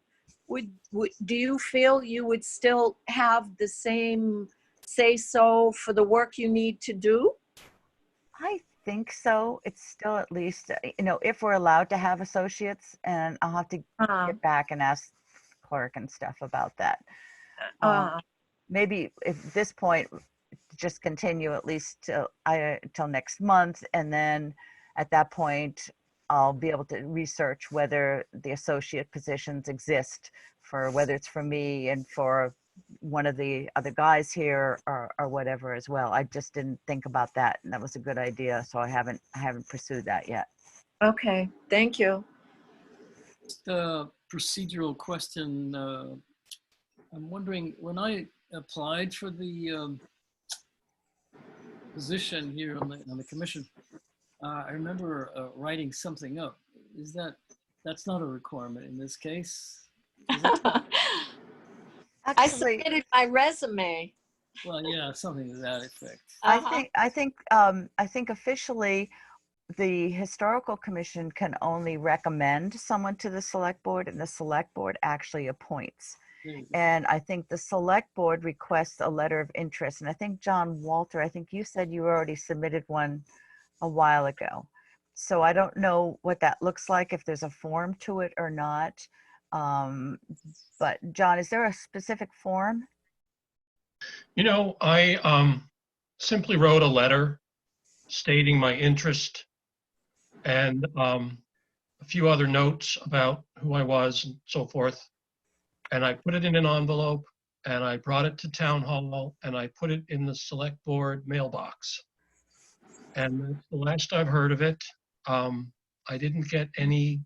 S4: do you feel you would still have the same say-so for the work you need to do?
S2: I think so. It's still, at least, you know, if we're allowed to have associates, and I'll have to get back and ask clerk and stuff about that. Maybe at this point, just continue at least till next month, and then at that point, I'll be able to research whether the associate positions exist, for whether it's for me and for one of the other guys here, or whatever as well. I just didn't think about that, and that was a good idea. So I haven't pursued that yet.
S4: Okay, thank you.
S8: Just a procedural question. I'm wondering, when I applied for the position here on the commission, I remember writing something up. That's not a requirement in this case?
S4: I submitted my resume.
S8: Well, yeah, something to that effect.
S2: I think officially, the historical commission can only recommend someone to the select board, and the select board actually appoints. And I think the select board requests a letter of interest. And I think John Walter, I think you said you already submitted one a while ago. So I don't know what that looks like, if there's a form to it or not. But John, is there a specific form?
S10: You know, I simply wrote a letter stating my interest and a few other notes about who I was and so forth. And I put it in an envelope, and I brought it to town hall, and I put it in the select board mailbox. And that's the last I've heard of it. I didn't get any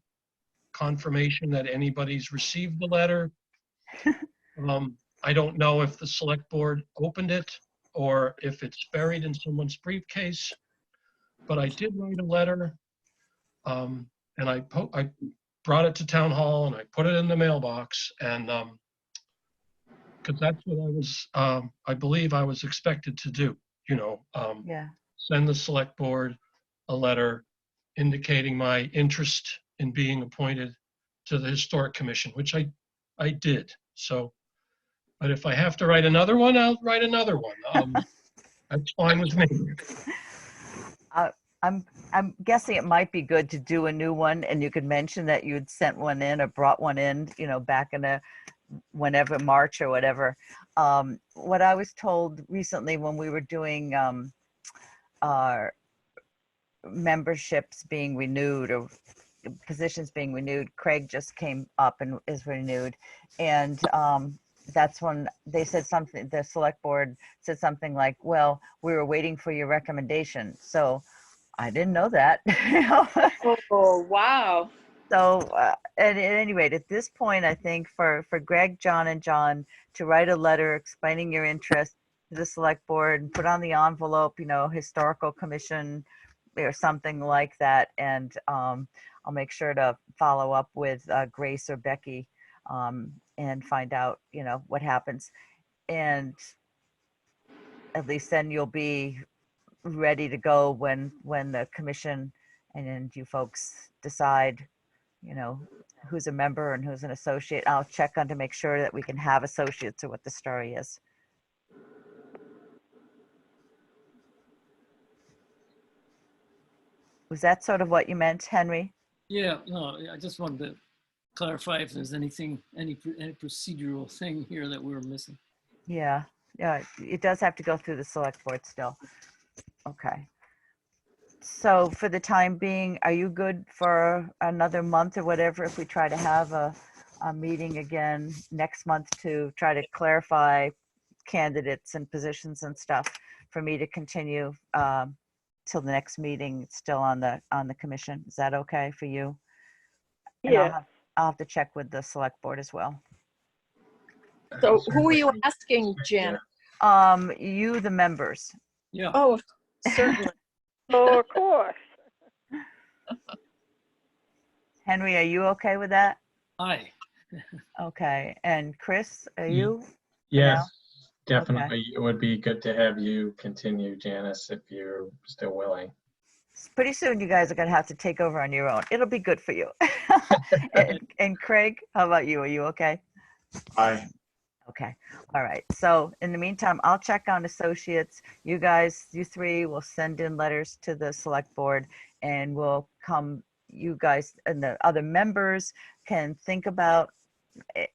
S10: confirmation that anybody's received the letter. I don't know if the select board opened it or if it's buried in someone's briefcase, but I did write a letter, and I brought it to town hall, and I put it in the mailbox, and because that's what I was, I believe I was expected to do, you know, send the select board a letter indicating my interest in being appointed to the Historic Commission, which I did. So, but if I have to write another one, I'll write another one. That's fine with me.
S2: I'm guessing it might be good to do a new one, and you could mention that you had sent one in or brought one in, you know, back in a whenever March or whatever. What I was told recently when we were doing our memberships being renewed or positions being renewed, Craig just came up and is renewed, and that's when they said something, the select board said something like, well, we were waiting for your recommendation. So I didn't know that.
S4: Oh, wow.
S2: So at any rate, at this point, I think for Greg, John, and John to write a letter explaining your interest to the select board and put on the envelope, you know, historical commission or something like that. And I'll make sure to follow up with Grace or Becky and find out, you know, what happens. And at least then you'll be ready to go when the commission and you folks decide, you know, who's a member and who's an associate. I'll check on to make sure that we can have associates or what the story is. Was that sort of what you meant, Henry?
S8: Yeah, no, I just wanted to clarify if there's anything, any procedural thing here that we were missing.
S2: Yeah, it does have to go through the select board still. Okay. So for the time being, are you good for another month or whatever if we try to have a meeting again next month to try to clarify candidates and positions and stuff for me to continue till the next meeting still on the commission? Is that okay for you? And
S5: Yeah.
S2: I'll have to check with the select board as well.
S4: So who are you asking, Jan?
S2: You, the members.
S8: Yeah.
S4: Oh, certainly.
S5: Oh, of course.
S2: Henry, are you okay with that?
S8: Aye.
S2: Okay. And Chris, are you?
S6: Yes, definitely. It would be good to have you continue, Janice, if you're still willing.
S2: Pretty soon you guys are going to have to take over on your own. It'll be good for you. and Craig, how about you? Are you okay?
S7: Aye.
S2: Okay. All right. So in the meantime, I'll check on associates. You guys, you three will send in letters to the select board and we'll come, you guys and the other members can think about,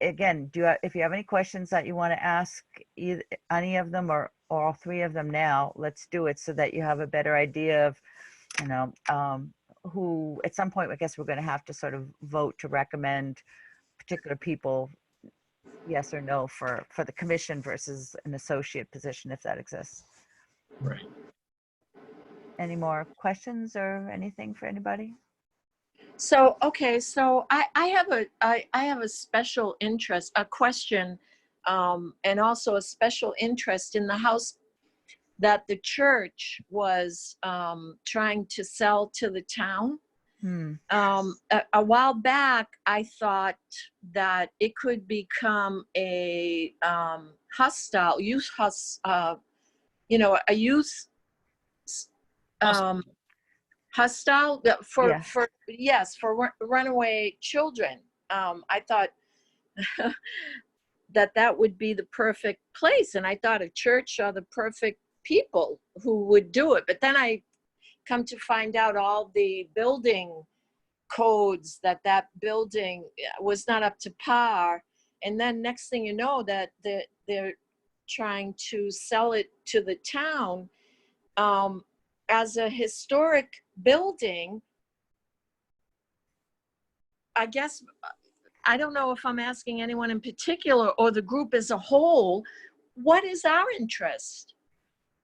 S2: again, if you have any questions that you want to ask either, any of them or all three of them now, let's do it so that you have a better idea of, you know, who at some point, I guess we're going to have to sort of vote to recommend particular people, yes or no, for the commission versus an associate position, if that exists.
S6: Right.
S2: Any more questions or anything for anybody?
S4: So, okay, so I have a special interest, a question, and also a special interest in the house that the church was trying to sell to the town. A while back, I thought that it could become a hostile youth, you know, a youth hostile for runaway children. I thought that would be the perfect place, and I thought a church are the perfect people who would do it. But then I come to find out all the building codes that building was not up to par, and then next thing you know that they're trying to sell it to the town as a historic building. I guess I don't know if I'm asking anyone in particular or the group as a whole, what is our interest?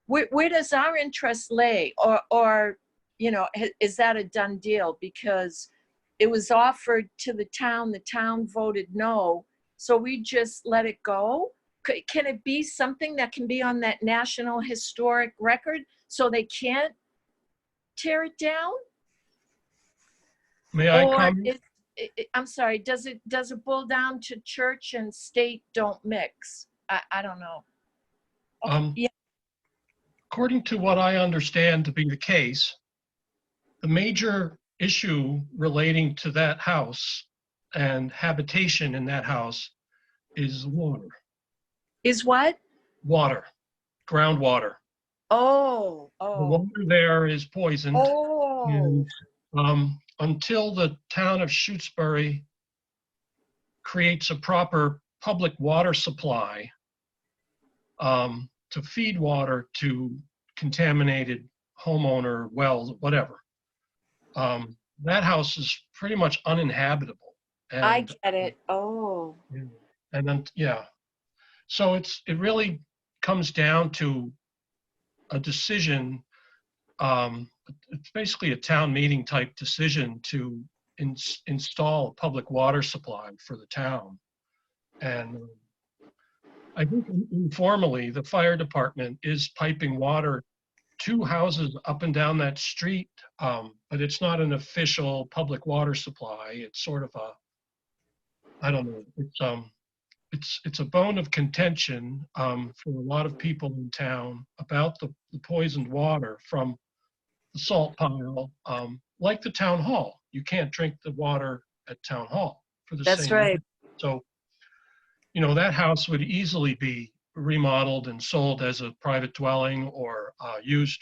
S4: Where does our interest lay? Or, you know, is that a done deal? Because it was offered to the town voted no, so we just let it go? Can it be something that can be on that National Historic Record so they can't tear it down?
S10: May I comment?
S4: I'm sorry, does it boil down to church and state don't mix? I don't know. Okay, yeah.
S10: According to what I understand to be the case, the major issue relating to that house and habitation in that house is water.
S4: Is what?
S10: Water, groundwater.
S4: Oh,
S10: The
S4: oh,
S10: water there is poisoned.
S4: oh.
S10: And until the town of Shutesbury creates a proper public water supply to feed water to contaminated homeowner wells, whatever, that house is pretty much uninhabitable. And,
S4: I get it. Oh.
S10: and then, yeah. So it really comes down to a decision. It's basically a town meeting type decision to install a public water supply for the town. And I think informally, the fire department is piping water to houses up and down that street, but it's not an official public water supply. It's sort of a, I don't know, it's a bone of contention for a lot of people in town about the poisoned water from the salt pile, like the town hall. You can't drink the water at town hall for the
S4: That's
S10: same
S4: right.
S10: reason. So, you know, that house would easily be remodeled and sold as a private dwelling or used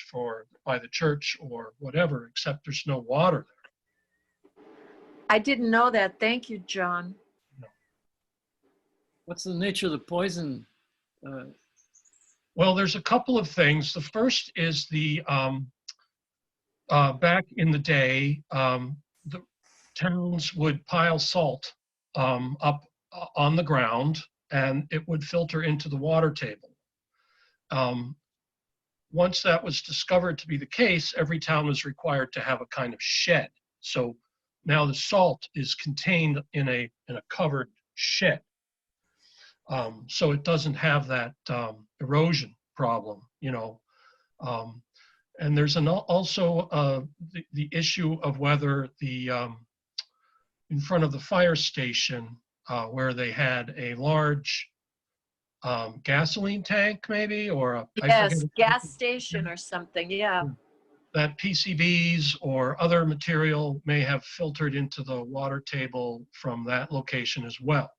S10: by the church or whatever, except there's no water there.
S4: I didn't know that. Thank you, John.
S8: What's the nature of the poison?
S10: Well, there's a couple of things. The first is the back in the day, the towns would pile salt up on the ground, and it would filter into the water table. Once that was discovered to be the case, every town was required to have a kind of shed. So now the salt is contained in a covered shed. So it doesn't have that erosion problem, you know. And there's also the issue of whether the in front of the fire station where they had a large gasoline tank, maybe, or
S4: Yes, gas station or something. Yeah.
S10: That PCBs or other material may have filtered into the water table from that location as well.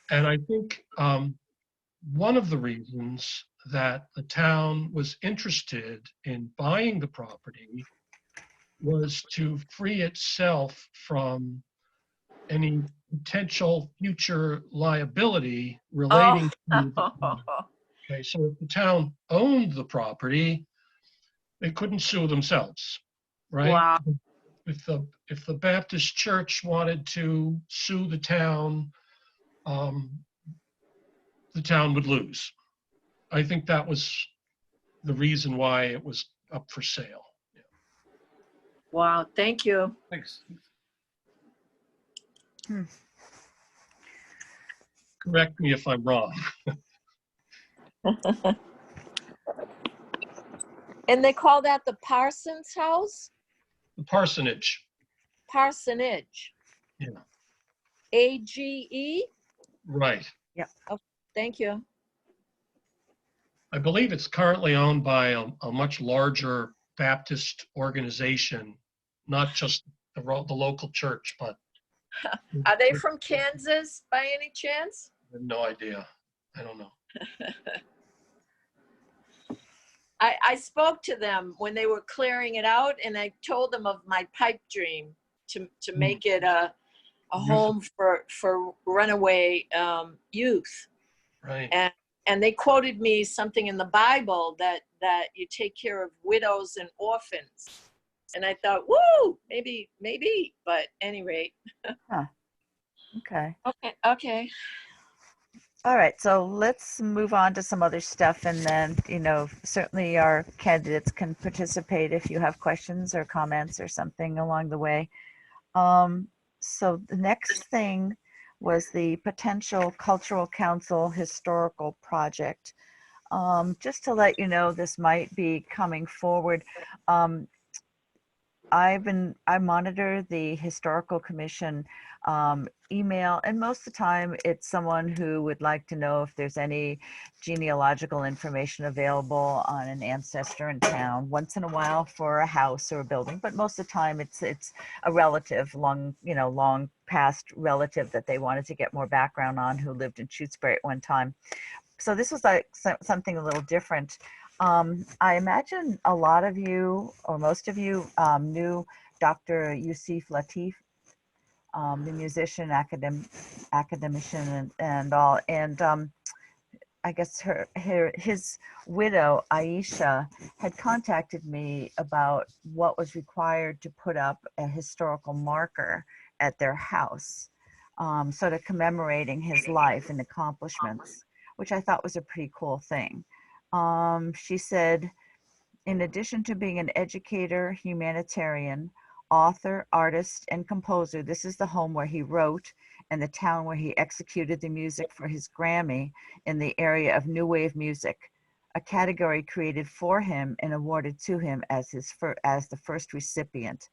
S10: And I think one of the reasons that the town was interested in buying the property was to free itself from any potential future liability relating to okay, so if the town owned the property, they couldn't sue themselves, right?
S4: Wow.
S10: If the Baptist church wanted to sue the town would lose. I think that was the reason why it was up for sale. Yeah.
S4: Wow, thank you.
S8: Thanks.
S10: Correct me if I'm wrong.
S4: And they call that the Parsons house?
S10: The parsonage.
S4: Parsonage.
S10: Yeah.
S4: AGE?
S10: Right.
S2: Yeah.
S4: Oh, thank you.
S10: I believe it's currently owned by a much larger Baptist organization, not just the local church, but.
S4: Are they from Kansas by any chance?
S10: I have no idea. I don't know.
S4: I spoke to them when they were clearing it out, and I told them of my pipe dream to make it a home for runaway youth.
S10: Right.
S4: And they quoted me something in the Bible that you take care of widows and orphans. And I thought, woo, maybe, but at any rate.
S2: Huh. Okay.
S4: Okay.
S2: All right, so let's move on to some other stuff, and then, you know, certainly our candidates can participate if you have questions or comments or something along the way. So the next thing was the potential cultural council historical project. Just to let you know, this might be coming forward. I monitor the historical commission email, and most of the time it's someone who would like to know if there's any genealogical information available on an ancestor in town. Once in a while for a house or a building, but most of the time it's a relative, long past relative that they wanted to get more background on, who lived in Shutesbury at one time. So this was like something a little different. I imagine a lot of you, or most of you, knew Dr. Yusuf Latif, the musician, academician, and all. And I guess his widow, Aisha, had contacted me about what was required to put up a historical marker at their house, sort of commemorating his life and accomplishments, which I thought was a pretty cool thing. She said, in addition to being an educator, humanitarian, author, artist, and composer, this is the home where he wrote and the town where he executed the music for his Grammy in the area of new wave music, a category created for him and awarded to him as the first recipient.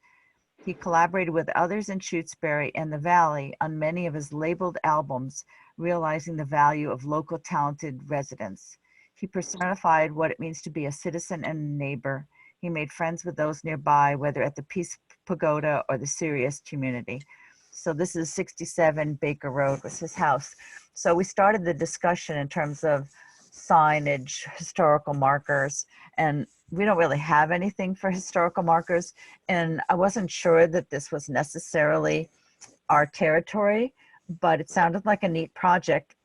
S2: He collaborated with others in Shutesbury and the Valley on many of his labeled albums, realizing the value of local talented residents. He personified what it means to be a citizen and a neighbor. He made friends with those nearby, whether at the Peace Pagoda or the Sirius community. So this is 67 Baker Road was his house. So we started the discussion in terms of signage, historical markers, and we don't really have anything for historical markers. And I wasn't sure that this was necessarily our territory, but it sounded like a neat project.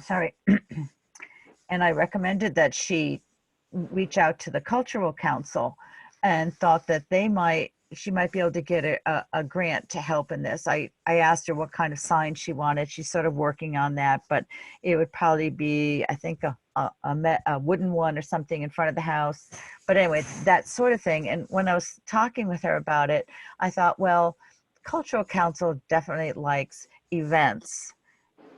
S2: Sorry. And I recommended that she reach out to the Cultural Council, and thought that she might be able to get a grant to help in this. I asked her what kind of sign she wanted. She's sort of working on that, but it would probably be, I think, a wooden one or something in front of the house. But anyway, that sort of thing. And when I was talking with her about it, I thought, well, Cultural Council definitely likes events.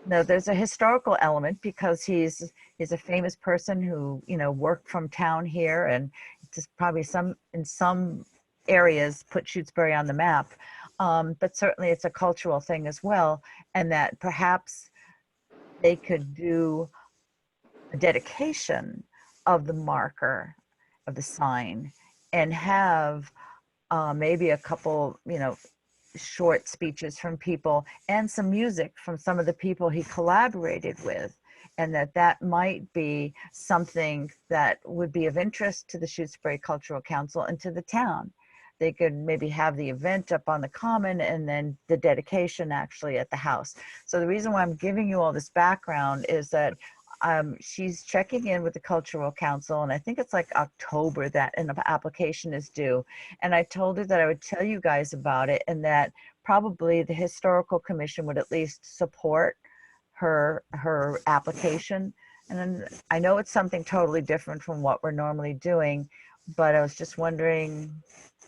S2: No, there's a historical element because he's a famous person who, worked from town here, and just probably in some areas put Shutesbury on the map. But certainly it's a cultural thing as well. And that perhaps they could do a dedication of the marker, of the sign, and have maybe a couple, short speeches from people and some music from some of the people he collaborated with, and that might be something that would be of interest to the Shutesbury Cultural Council and to the town. They could maybe have the event up on the common and then the dedication actually at the house. So the reason why I'm giving you all this background is that she's checking in with the Cultural Council, and I think it's like October that an application is due. And I told her that I would tell you guys about it, and that probably the Historical Commission would at least support her application. And then I know it's something totally different from what we're normally doing, but I was just wondering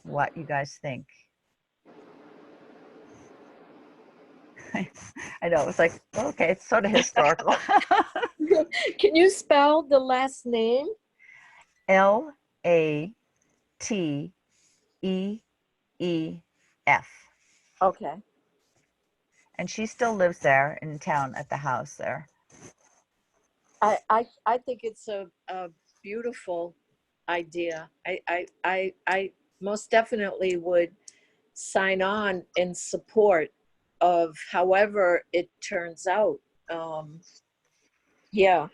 S2: what you guys think. I know, it's like, okay, it's sort of historical.
S4: Can you spell the last name?
S2: Lateef.
S4: Okay.
S2: And she still lives there in town at the house there.
S4: I think it's a beautiful idea. I most definitely would sign on in support of however it turns out. Yeah,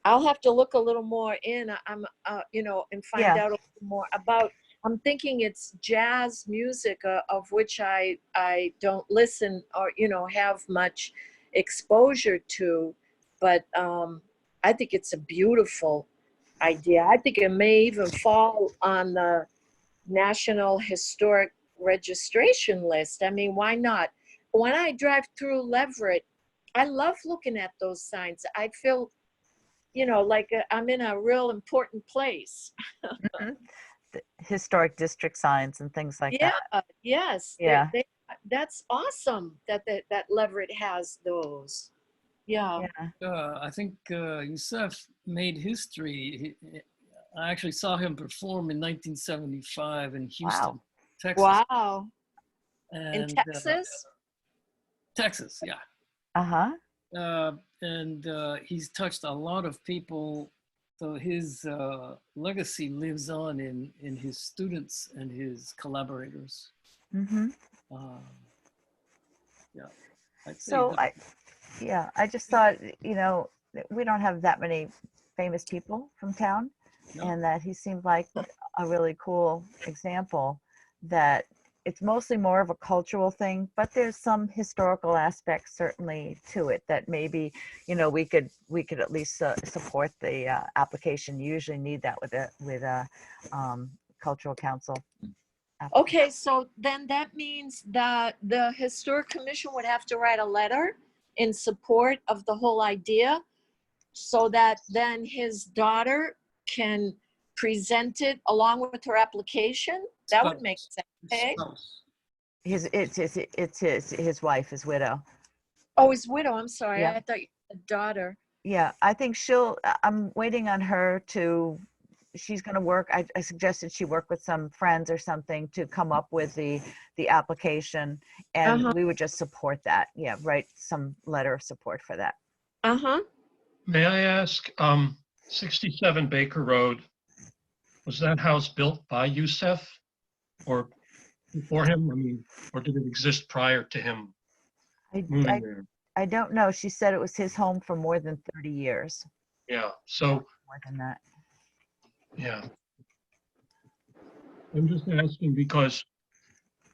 S4: I'll have to look a little more in. And find out a little more about. I'm thinking it's jazz music, of which I don't listen or have much exposure to, but I think it's a beautiful idea. I think it may even fall on the National Historic Registration List. I mean, why not? When I drive through Leverett, I love looking at those signs. I feel, like I'm in a real important place.
S2: Mm-hmm. The historic district signs and things like that.
S4: Yes.
S2: Yeah.
S4: That's awesome that Leverett has those. Yeah.
S8: I think Yusuf made history. I actually saw him perform in 1975 in Houston, Texas.
S4: Wow. In
S8: And,
S4: Texas?
S8: Texas, yeah.
S2: Uh-huh.
S8: And he's touched a lot of people. So his legacy lives on in his students and his collaborators.
S2: Mm-hmm.
S8: Yeah. I'd say
S2: So
S8: that,
S2: I just thought, we don't have that many famous people from town,
S8: no.
S2: and that he seemed like a really cool example that it's mostly more of a cultural thing, but there's some historical aspects certainly to it that maybe, we could at least support the application. You usually need that with a cultural council.
S4: Okay, so then that means that the Historic Commission would have to write a letter in support of the whole idea so that then his daughter can present it along with her application? That would make sense, okay?
S2: It's his wife, his widow.
S4: Oh, his widow, I'm sorry.
S2: Yeah.
S4: I thought you said daughter.
S2: Yeah, I think I'm waiting on her she's going to work. I suggested she work with some friends or something to come up with the application, and we would just support that. Yeah, write some letter of support for that.
S4: Uh-huh.
S10: May I ask, 67 Baker Road, was that house built by Youssef or before him? I mean, or did it exist prior to him moving there?
S2: I don't know. She said it was his home for more than 30 years.
S10: Yeah, so.
S2: More than that.
S10: Yeah. I'm just asking because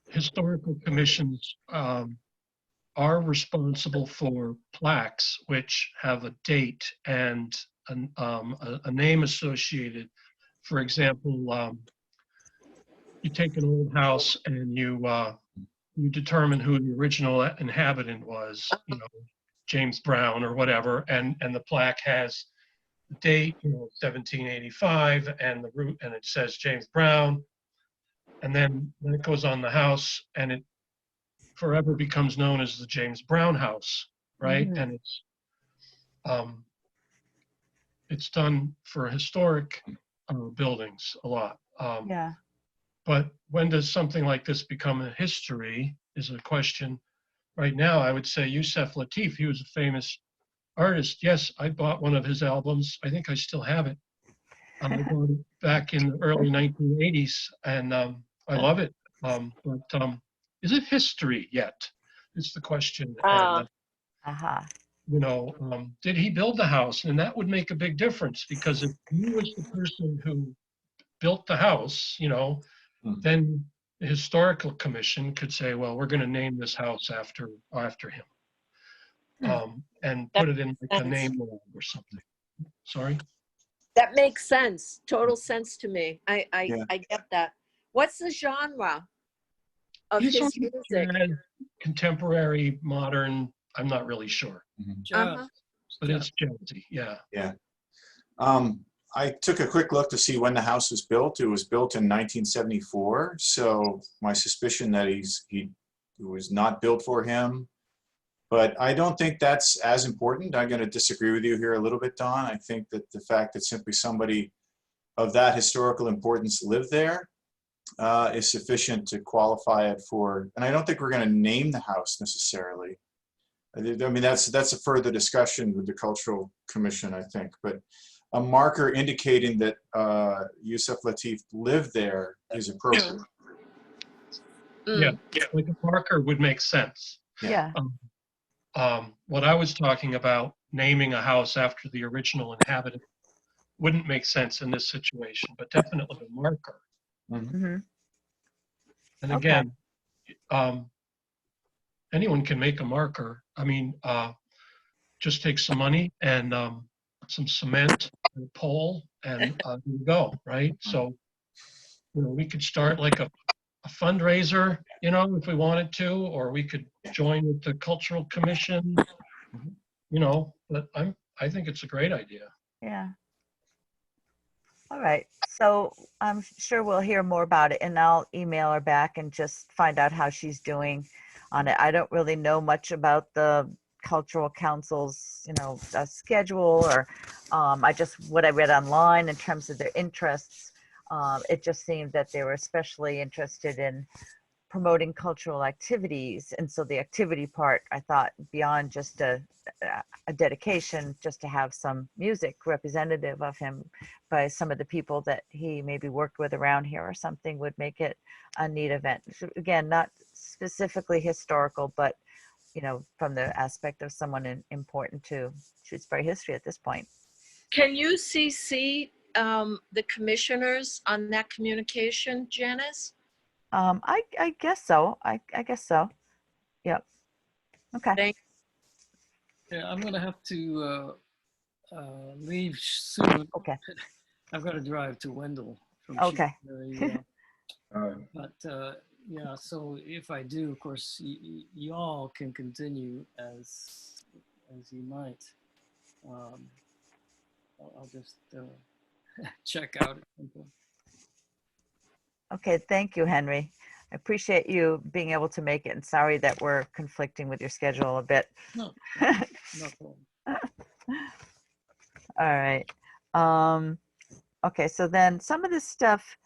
S10: historical commissions are responsible for plaques which have a date and a name associated. For example, you take an old house and you determine who the original inhabitant was, James Brown or whatever, and the plaque has the date, 1785, and the route, and it says James Brown, and then it goes on the house, and it forever becomes known as the James Brown House, right?
S2: Mm-hmm.
S10: And it's done for historic buildings a lot.
S2: Yeah.
S10: But when does something like this become a history is a question. Right now, I would say Yusef Lateef, he was a famous artist. Yes, I bought one of his albums. I think I still have it. I bought it back in the early 1980s, and I love it. But is it history yet? Is the question. And, did he build the house? And that would make a big difference, because if he was the person who built the house, then the historical commission could say, well, we're going to name this house after him, and put it in like a name log or something. Sorry?
S4: That makes sense. Total sense to me. I get that. What's the genre of
S10: He's
S4: his music?
S10: jazz, contemporary, modern. I'm not really sure. But it's jazzy, yeah.
S7: Yeah. I took a quick look to see when the house was built. It was built in 1974. So my suspicion that it was not built for him. But I don't think that's as important. I'm going to disagree with you here a little bit, Don. I think that the fact that simply somebody of that historical importance lived there is sufficient to qualify it for, and I don't think we're going to name the house necessarily. I mean, that's a further discussion with the Cultural Commission, I think. But a marker indicating that Yusef Lateef lived there is appropriate.
S10: Yeah, like a marker would make sense.
S2: Yeah.
S10: What I was talking about, naming a house after the original inhabitant, wouldn't make sense in this situation, but definitely a marker.
S2: Mm-hmm.
S10: And again, anyone can make a marker. I mean, just take some money and some cement and a pole, and there you go, right? So, we could start like a fundraiser, if we wanted to, or we could join with the Cultural Commission, but I think it's a great idea.
S2: Yeah. All right. So I'm sure we'll hear more about it, and I'll email her back and just find out how she's doing on it. I don't really know much about the Cultural Council's, schedule, or what I read online in terms of their interests. It just seemed that they were especially interested in promoting cultural activities. And so the activity part, I thought, beyond just a dedication, just to have some music representative of him by some of the people that he maybe worked with around here or something, would make it a neat event. Again, not specifically historical, but from the aspect of someone important to Shutesbury history at this point.
S4: Can you CC the commissioners on that communication, Janice?
S2: I guess so. I guess so. Yep. Okay.
S4: Thank
S8: Yeah, I'm gonna have to leave soon.
S2: Okay.
S8: I've got to drive to Wendell from
S2: Okay.
S8: Shutesbury, but yeah, so if I do, of course, y'all can continue as you might. I'll just check out at some point.
S2: Okay, thank you, Henry. I appreciate you being able to make it, and sorry that we're conflicting with your schedule a bit.
S8: No, no problem.
S2: All right. Okay, so then some of this stuff,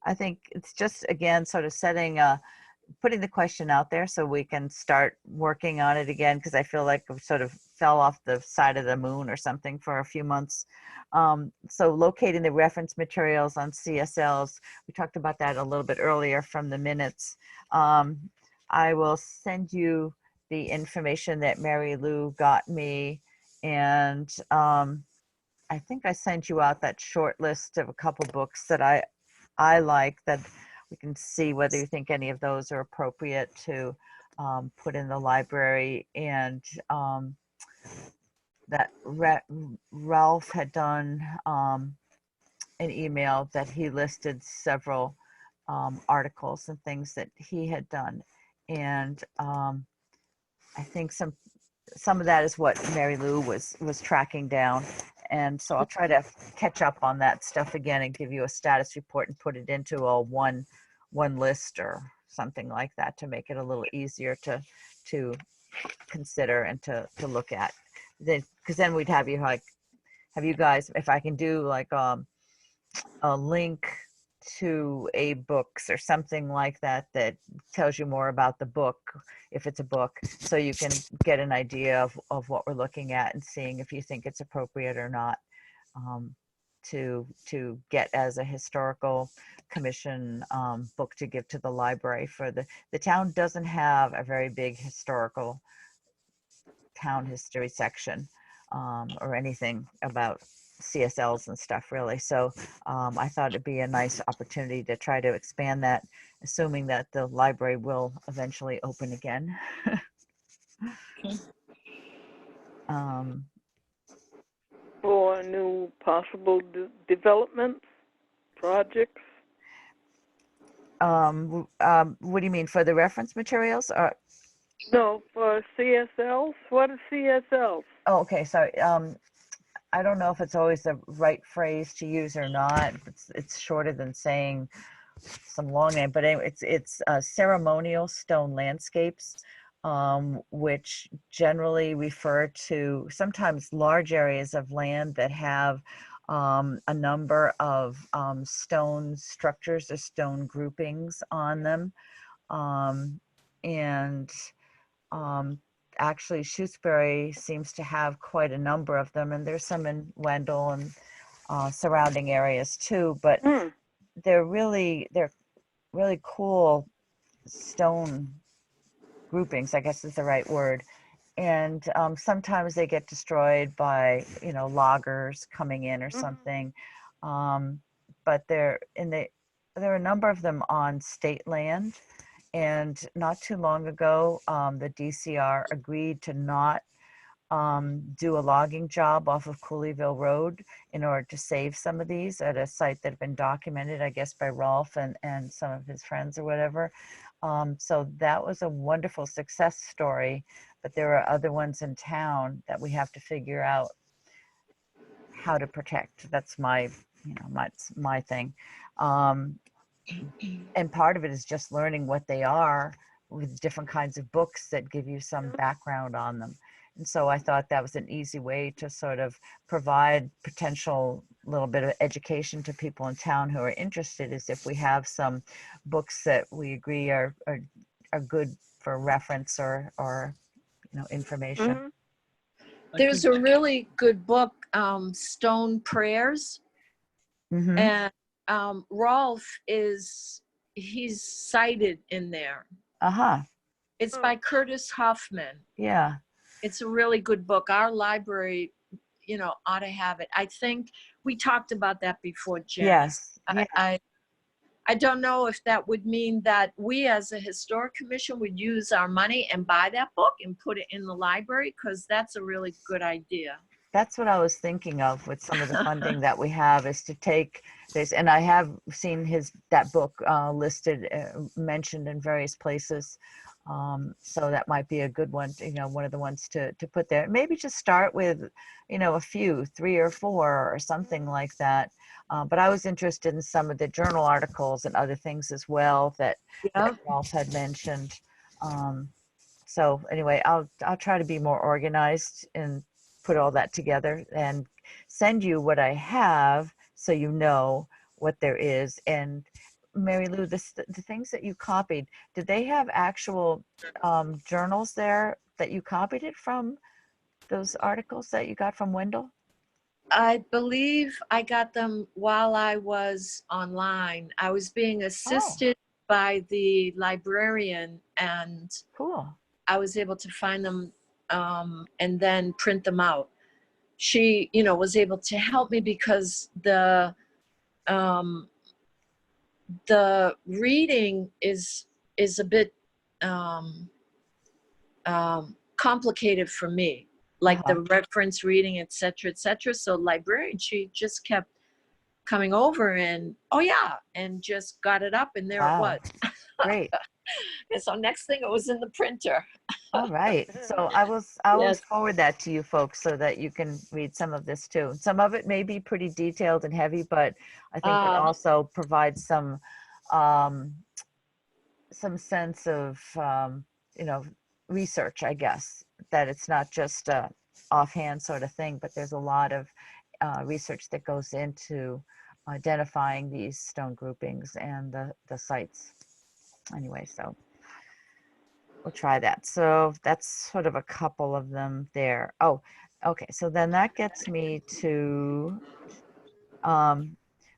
S2: I think it's just, again, sort of putting the question out there so we can start working on it again, because I feel like we sort of fell off the side of the moon or something for a few months. So locating the reference materials on CSLs, we talked about that a little bit earlier from the minutes. I will send you the information that Mary Lou got me, and I think I sent you out that short list of a couple books that I like, that we can see whether you think any of those are appropriate to put in the library. And that Ralph had done an email that he listed several articles and things that he had done. And I think some of that is what Mary Lou was tracking down. And so I'll try to catch up on that stuff again and give you a status report and put it into a one list or something like that, to make it a little easier to consider and to look at. Because then we'd have you guys, if I can do like a link to a books or something like that that tells you more about the book, if it's a book, so you can get an idea of what we're looking at and seeing if you think it's appropriate or not, to get as a historical commission book to give to the library. For the town doesn't have a very big historical town history section or anything about CSLs and stuff, really. So I thought it'd be a nice opportunity to try to expand that, assuming that the library will eventually open again.
S5: For new possible developments, projects?
S2: What do you mean, for the reference materials?
S5: No, for CSLs. What are CSLs?
S2: Oh, okay, sorry. I don't know if it's always the right phrase to use or not. It's shorter than saying some long name, but anyway, it's ceremonial stone landscapes, which generally refer to sometimes large areas of land that have a number of stone structures or stone groupings on them. Actually, Shutesbury seems to have quite a number of them, and there's some in Wendell and surrounding areas too. But they're really cool stone groupings, I guess is the right word. And sometimes they get destroyed by loggers coming in or something. But there are a number of them on state land. And not too long ago, the DCR agreed to not do a logging job off of Cooleyville Road in order to save some of these at a site that had been documented, I guess, by Rolf and some of his friends or whatever. So that was a wonderful success story, but there are other ones in town that we have to figure out how to protect. That's my thing. And part of it is just learning what they are with different kinds of books that give you some background on them. And so I thought that was an easy way to sort of provide potential little bit of education to people in town who are interested, is if we have some books that we agree are good for reference or information.
S5: Mhm.
S4: There's a really good book, Stone Prayers,
S2: Mm-hmm.
S4: and Rolf he's cited in there.
S2: Uh-huh.
S4: It's by Curtis Hoffman.
S2: Yeah.
S4: It's a really good book. Our library, ought to have it. I think we talked about that before, Janice.
S2: Yes. Yeah.
S4: I don't know if that would mean that we as a historic commission would use our money and buy that book and put it in the library, because that's a really good idea.
S2: That's what I was thinking of with some of the funding that we have, is to take this, and I have seen that book listed, mentioned in various places. So that might be a good one, one of the ones to put there. Maybe just start with, a few, 3 or 4 or something like that. But I was interested in some of the journal articles and other things as well that Ralph had mentioned. So anyway, I'll try to be more organized and put all that together and send you what I have, so you know what there is. And Mary Lou, the things that you copied, did they have actual journals there that you copied it from, those articles that you got from Wendell?
S4: I believe I got them while I was online. I was being assisted by the librarian, and
S2: cool.
S4: I was able to find them and then print them out. She, was able to help me because the reading is a bit complicated for me, like the reference reading, et cetera, et cetera. So librarian, she just kept coming over and, and just got it up, and there it was.
S2: Great.
S4: And so next thing, it was in the printer.
S2: All right. So I will forward that to you folks so that you can read some of this too. Some of it may be pretty detailed and heavy, but I think it also provides some sense of, research, I guess, that it's not just a offhand sort of thing, but there's a lot of research that goes into identifying these stone groupings and the sites. Anyway, so we'll try that. So that's sort of a couple of them there. Oh, okay. So then that gets me to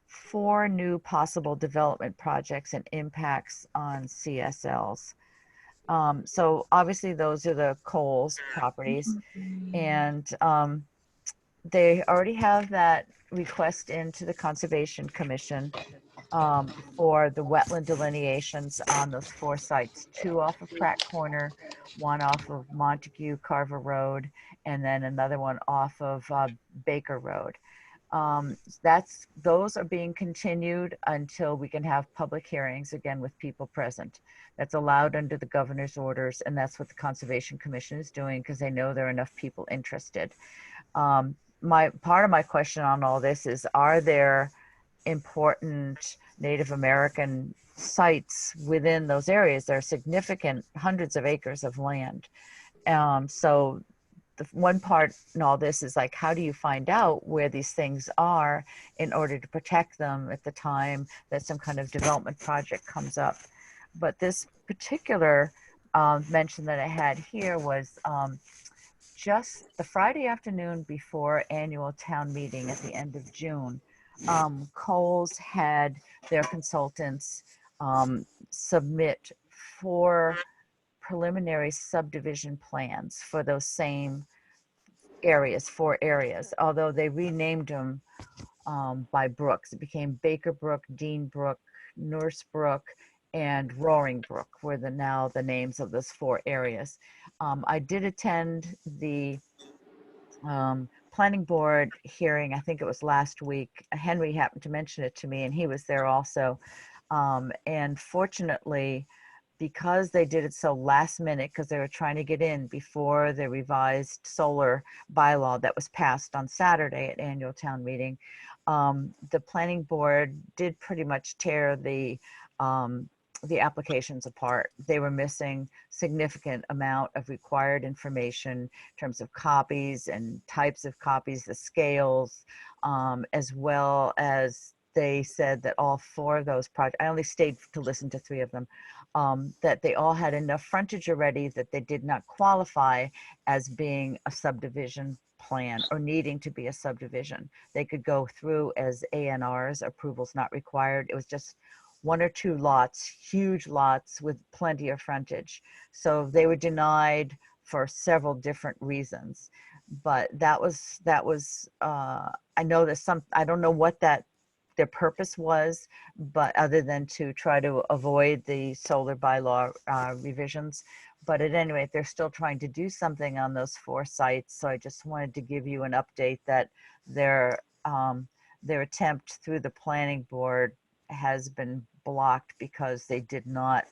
S2: 4 new possible development projects and impacts on CSLs. So obviously those are the Coles properties, and they already have that request into the Conservation Commission for the wetland delineations on those 4 sites, 2 off of Pratt Corner, 1 off of Montague Carver Road, and then another one off of Baker Road. Those are being continued until we can have public hearings again with people present. That's allowed under the governor's orders, and that's what the Conservation Commission is doing because they know there are enough people interested. Part of my question on all this is, are there important Native American sites within those areas? There are significant hundreds of acres of land. So the one part in all this is like, how do you find out where these things are in order to protect them at the time that some kind of development project comes up? But this particular mention that I had here was just the Friday afternoon before annual town meeting at the end of June. Coles had their consultants submit 4 preliminary subdivision plans for those same areas, 4 areas, although they renamed them by brooks. It became Baker Brook, Dean Brook, Nurse Brook, and Roaring Brook were now the names of those 4 areas. I did attend the planning board hearing, I think it was last week. Henry happened to mention it to me, and he was there also. And fortunately, because they did it so last minute, because they were trying to get in before the revised solar bylaw that was passed on Saturday at annual town meeting, the planning board did pretty much tear the the applications apart. They were missing significant amount of required information in terms of copies and types of copies, the scales, as well as they said that all 4 of those projects, I only stayed to listen to 3 of them, that they all had enough frontage already that they did not qualify as being a subdivision plan or needing to be a subdivision. They could go through as ANRs, approvals not required. It was just 1 or 2 lots, huge lots with plenty of frontage. So they were denied for several different reasons. But that was I know there's some, I don't know what their purpose was, but other than to try to avoid the solar bylaw revisions. But at any rate, they're still trying to do something on those 4 sites. So I just wanted to give you an update that their attempt through the planning board has been blocked because they did not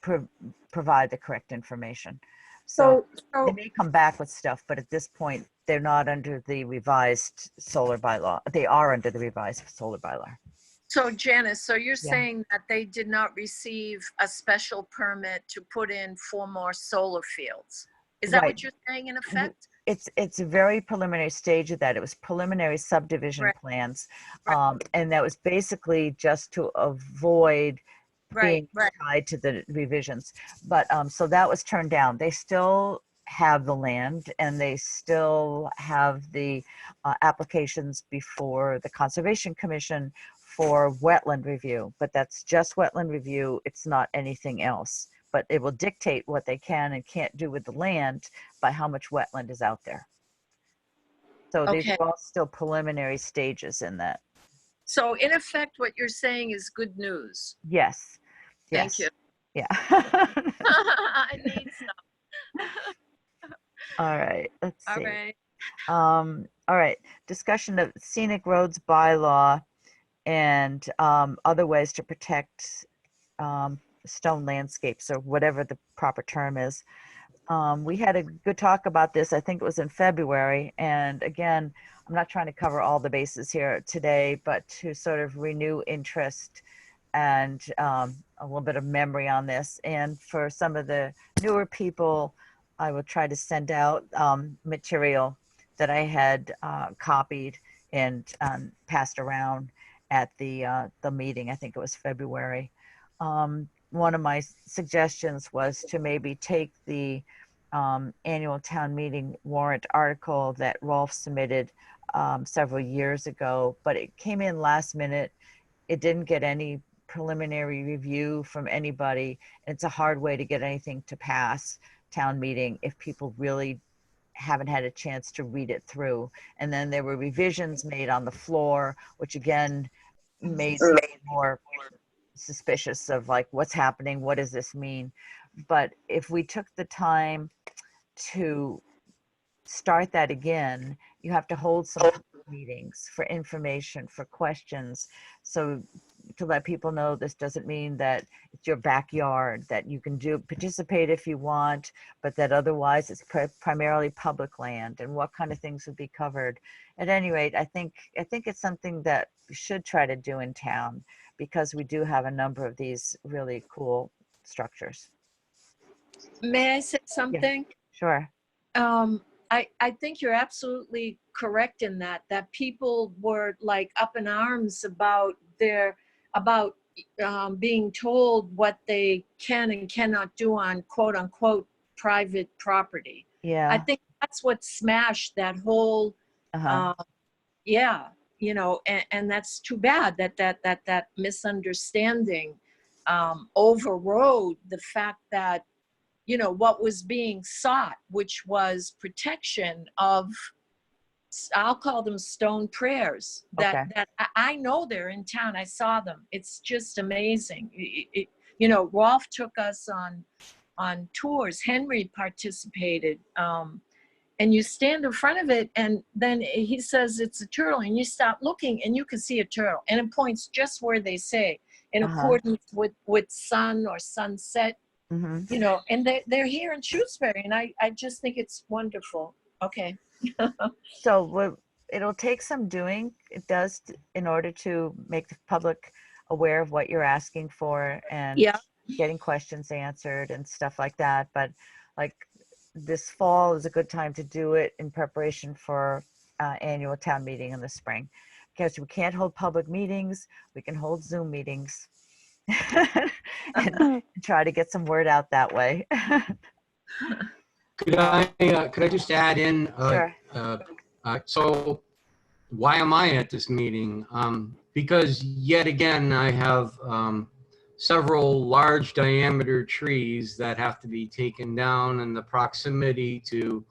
S2: provide the correct information. So they may come back with stuff, but at this point, they're not under the revised solar bylaw. They are under the revised solar bylaw.
S4: So Janice, so you're saying that they did not receive a special permit to put in 4 more solar fields? Is that what you're saying in effect?
S2: It's a very preliminary stage of that. It was preliminary subdivision plans. And that was basically just to avoid being tied to the revisions. But so that was turned down. They still have the land and they still have the applications before the Conservation Commission for wetland review, but that's just wetland review. It's not anything else, but it will dictate what they can and can't do with the land by how much wetland is out there. So these are all still preliminary stages in that.
S4: So in effect, what you're saying is good news.
S2: Yes.
S4: Thank you.
S2: Yeah.
S4: I need some.
S2: All right, let's see.
S4: All right.
S2: All right, discussion of scenic roads bylaw and other ways to protect stone landscapes or whatever the proper term is. We had a good talk about this, I think it was in February. And again, I'm not trying to cover all the bases here today, but to sort of renew interest and a little bit of memory on this. And for some of the newer people, I will try to send out material that I had copied and passed around at the meeting. I think it was February. One of my suggestions was to maybe take the annual town meeting warrant article that Rolf submitted several years ago, but it came in last minute. It didn't get any preliminary review from anybody. It's a hard way to get anything to pass town meeting if people really haven't had a chance to read it through. And then there were revisions made on the floor, which again made me more suspicious of like, what's happening? What does this mean? But if we took the time to start that again, you have to hold some meetings for information, for questions. So to let people know this doesn't mean that it's your backyard, that you can participate if you want, but that otherwise it's primarily public land and what kind of things would be covered. At any rate, I think it's something that we should try to do in town because we do have a number of these really cool structures.
S4: May I say something?
S2: Yeah, sure.
S4: I think you're absolutely correct in that people were like up in arms about being told what they can and cannot do on quote unquote private property.
S2: Yeah.
S4: I think that's what smashed that whole, yeah, you know, and that's too bad that misunderstanding overrode the fact that, you know, what was being sought, which was protection of, I'll call them stone prayers that I know they're in town. I saw them. It's just amazing. You know, Rolf took us on tours. Henry participated. And you stand in front of it and then he says it's a turtle and you stop looking and you can see a turtle and it points just where they say in accordance with sun or sunset. You know, and they're here in Shutesbury, and I just think it's wonderful. Okay.
S2: So it'll take some doing. It does in order to make the public aware of what you're asking for and
S4: Yeah.
S2: getting questions answered and stuff like that. But like this fall is a good time to do it in preparation for annual town meeting in the spring. Because we can't hold public meetings, we can hold Zoom meetings and try to get some word out that way.
S11: Could I just add in?
S2: Sure.
S11: So why am I at this meeting? Because yet again, I have several large diameter trees that have to be taken down in the proximity to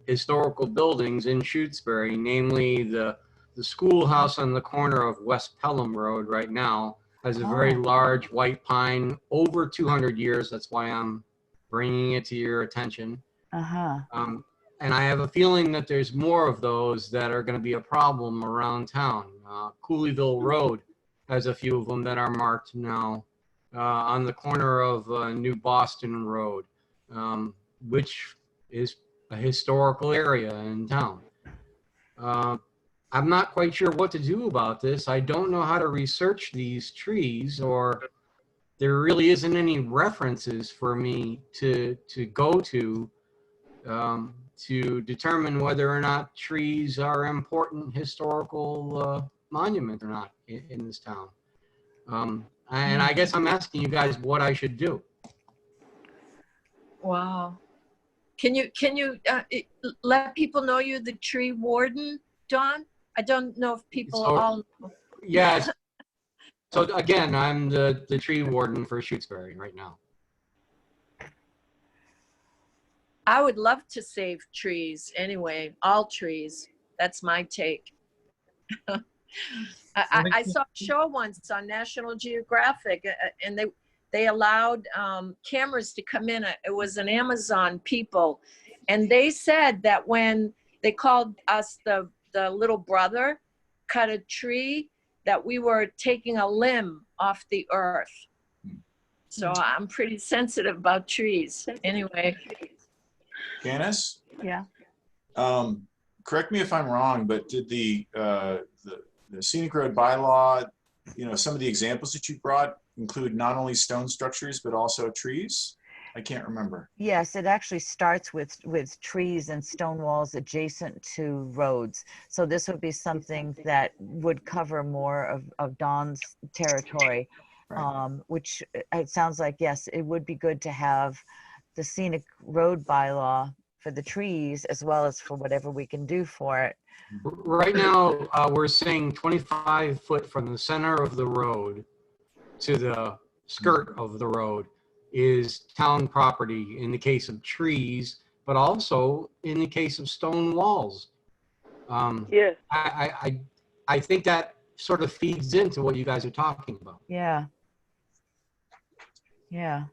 S11: historical buildings in Shutesbury, namely the schoolhouse on the corner of West Pelham Road right now has a very large white pine, over 200 years. That's why I'm bringing it to your attention. And I have a feeling that there's more of those that are going to be a problem around town. Cooleyville Road has a few of them that are marked now on the corner of New Boston Road, which is a historical area in town. I'm not quite sure what to do about this. I don't know how to research these trees, or there really isn't any references for me to go to determine whether or not trees are important historical monument or not in this town. And I guess I'm asking you guys what I should do.
S4: Wow. Can you let people know you're the tree warden, Don? I don't know if people all know.
S11: Yes. So again, I'm the tree warden for Shutesbury right now.
S4: I would love to save trees anyway, all trees. That's my take. I saw a show once on National Geographic, and they allowed cameras to come in. It was an Amazon people, and they said that when they called us the little brother cut a tree, that we were taking a limb off the earth. So I'm pretty sensitive about trees. Anyway.
S7: Janice?
S2: Yeah.
S7: Correct me if I'm wrong, but did the scenic road bylaw, some of the examples that you brought include not only stone structures, but also trees? I can't remember.
S2: Yes, it actually starts with trees and stone walls adjacent to roads. So this would be something that would cover more of Don's territory, right. Which it sounds like, yes, it would be good to have the scenic road bylaw for the trees as well as for whatever we can do for it.
S11: Right now, we're saying 25 foot from the center of the road to the skirt of the road is town property in the case of trees, but also in the case of stone walls.
S5: Yes.
S11: I think that sort of feeds into what you guys are talking about.
S2: Yeah. Yeah.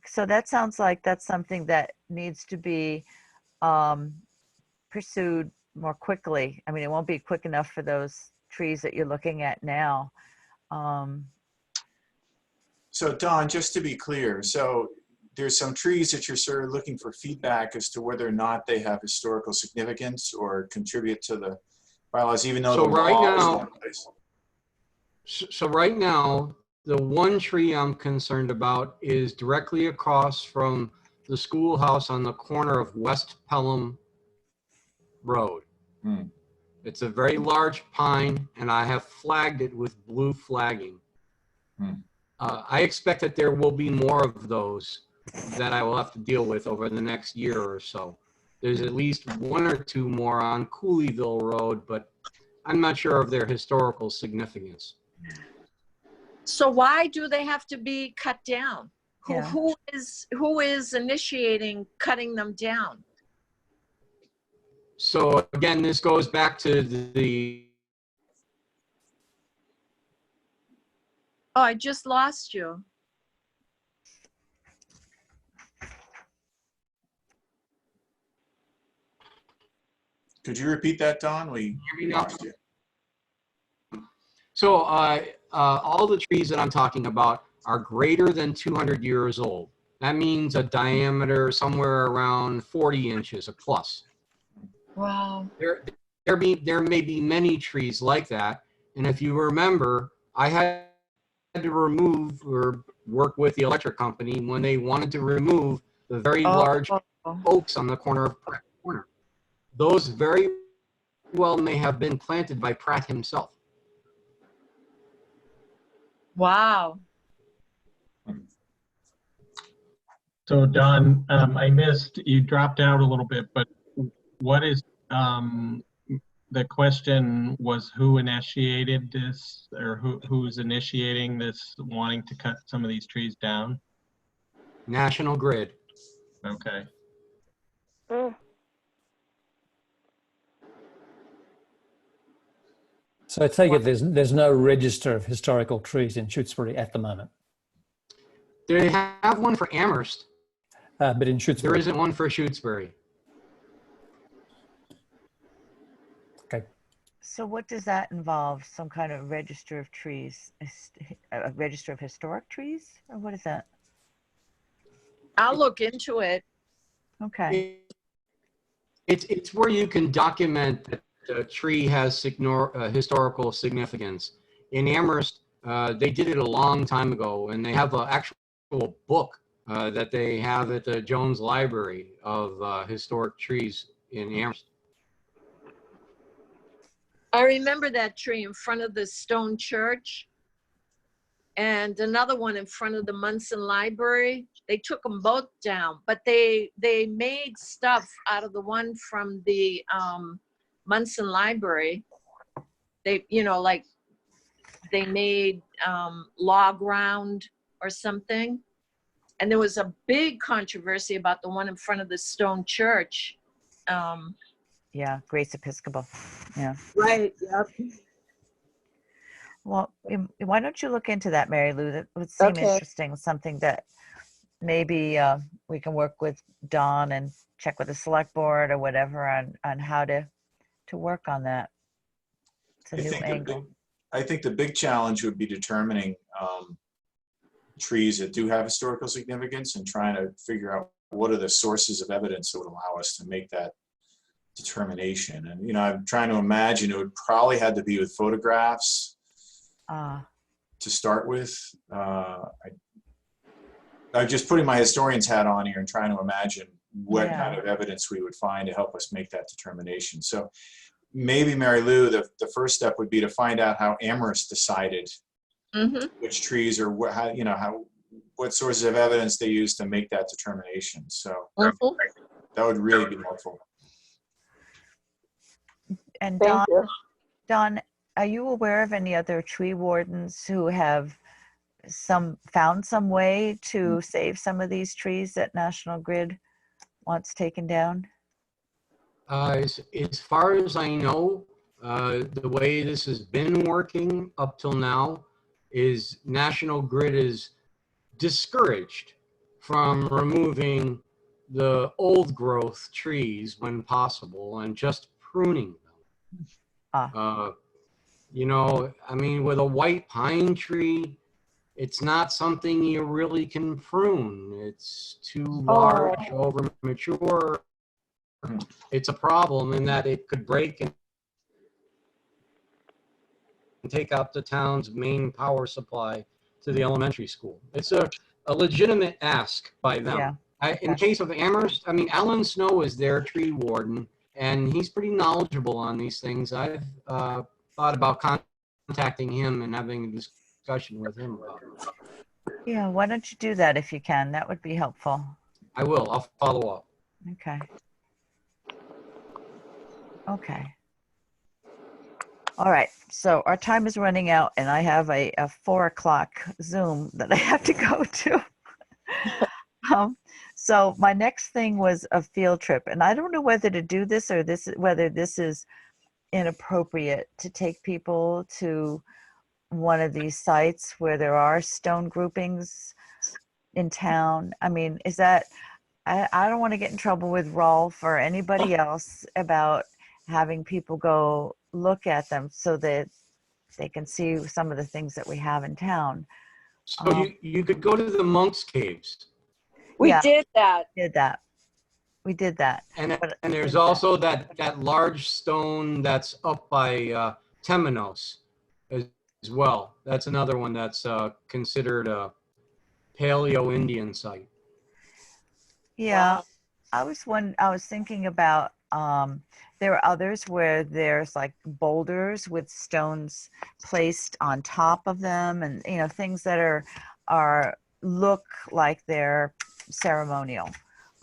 S2: So that sounds like that's something that needs to be pursued more quickly. I mean, it won't be quick enough for those trees that you're looking at now.
S7: So Don, just to be clear, so there's some trees that you're sort of looking for feedback as to whether or not they have historical significance or contribute to the bylaws, even though
S11: So
S7: the law is in place.
S11: So right now, the one tree I'm concerned about is directly across from the schoolhouse on the corner of West Pelham Road. It's a very large pine, and I have flagged it with blue flagging. I expect that there will be more of those that I will have to deal with over the next year or so. There's at least one or two more on Cooleyville Road, but I'm not sure of their historical significance.
S4: So why do they have to be cut down?
S2: Yeah.
S4: Who is initiating cutting them down?
S11: So again, this goes back to the
S4: Oh, I just lost you.
S7: Could you repeat that, Don? We lost you.
S11: So all the trees that I'm talking about are greater than 200 years old. That means a diameter somewhere around 40 inches or plus.
S4: Wow.
S11: There may be many trees like that. And if you remember, I had to remove or work with the electric company when they wanted to remove the very large oaks on the corner of Pratt Corner. Those very well may have been planted by Pratt himself.
S4: Wow.
S6: So Don, I missed, you dropped out a little bit, but what is, the question was who initiated this, or who's initiating this, wanting to cut some of these trees down?
S11: National Grid.
S6: Okay.
S5: Oh,
S3: So I take it there's no register of historical trees in Shutesbury at the moment,
S11: They have one for Amherst.
S3: but in
S11: There
S3: Shutesbury.
S11: isn't one for Shutesbury.
S3: Okay.
S2: So what does that involve? Some kind of register of trees, a register of historic trees, or what is that?
S4: I'll look into it.
S2: Okay.
S11: It's where you can document that the tree has historical significance. In Amherst, they did it a long time ago, and they have an actual book that they have at the Jones Library of historic trees in Amherst.
S4: I remember that tree in front of the stone church and another one in front of the Munson Library. They took them both down, but they made stuff out of the one from the Munson Library. They, you know, like they made log round or something. And there was a big controversy about the one in front of the stone church.
S2: Yeah, Grace Episcopal. Yeah.
S4: Right. Yep.
S2: Well, why don't you look into that, Mary Lou? That would seem
S4: Okay.
S2: interesting. Something that maybe we can work with Dawn and check with the select board or whatever on how to work on that. It's a new angle.
S7: I think the big challenge would be determining trees that do have historical significance and trying to figure out what are the sources of evidence that would allow us to make that determination. And, you know, I'm trying to imagine it would probably have to be with photographs to start with. I'm just putting my historian's hat on here and trying to imagine what kind of evidence we would find to help us make that determination. So maybe, Mary Lou, the first step would be to find out how Amherst decided which trees or what, how, you know, what sources of evidence they used to make that determination. So that would really be helpful.
S2: And
S5: thank you.
S2: Don, are you aware of any other tree wardens who have found some way to save some of these trees that National Grid wants taken down?
S11: As far as I know, the way this has been working up till now is National Grid is discouraged from removing the old growth trees when possible and just pruning them. You know, I mean, with a white pine tree, it's not something you really can prune. It's too large, over mature. It's a problem in that it could break and take out the town's main power supply to the elementary school. It's a legitimate ask by them.
S2: Yeah.
S11: In case of Amherst, I mean, Alan Snow is their tree warden, and he's pretty knowledgeable on these things. I've thought about contacting him and having a discussion with him about it.
S2: Yeah, why don't you do that if you can? That would be helpful.
S11: I will. I'll follow up.
S2: Okay. Okay. All right. So our time is running out, and I have a 4 o'clock Zoom that I have to go to. So my next thing was a field trip, and I don't know whether to do this or whether this is inappropriate to take people to one of these sites where there are stone groupings in town. I mean, is that, I don't want to get in trouble with Rolf or anybody else about having people go look at them so that they can see some of the things that we have in town.
S11: So you could go to the Monk's Caves.
S4: We did that.
S2: We did that.
S11: And there's also that large stone that's up by Temenos. as well. That's another one that's considered a Paleo-Indian site.
S2: Yeah,
S4: Wow.
S2: I was thinking about there are others where there's like boulders with stones placed on top of them, and things that are look like they're ceremonial.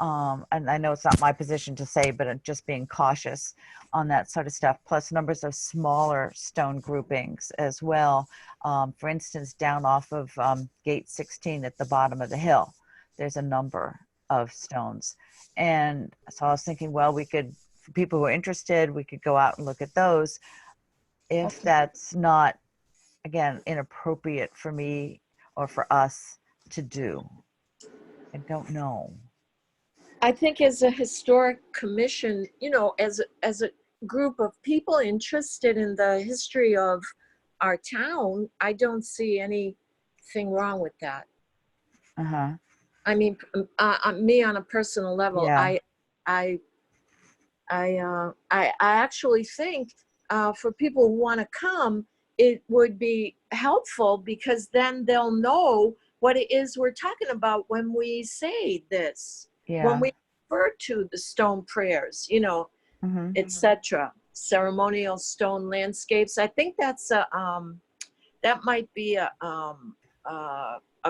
S2: And I know it's not my position to say, but I'm just being cautious on that sort of stuff. Plus numbers of smaller stone groupings as well. For instance, down off of Gate 16 at the bottom of the hill, there's a number of stones. And so I was thinking, well, we could, for people who are interested, we could go out and look at those. If that's not, again, inappropriate for me or for us to do. I don't know.
S4: I think as a historic commission, as a group of people interested in the history of our town, I don't see anything wrong with that.
S2: Uh-huh.
S4: I mean, me on a personal level,
S2: Yeah.
S4: I actually think for people who want to come, it would be helpful because then they'll know what it is we're talking about when we say this,
S2: Yeah.
S4: when we refer to the stone prayers,
S2: Mm-hmm.
S4: etc. Ceremonial stone landscapes. I think that's that might be a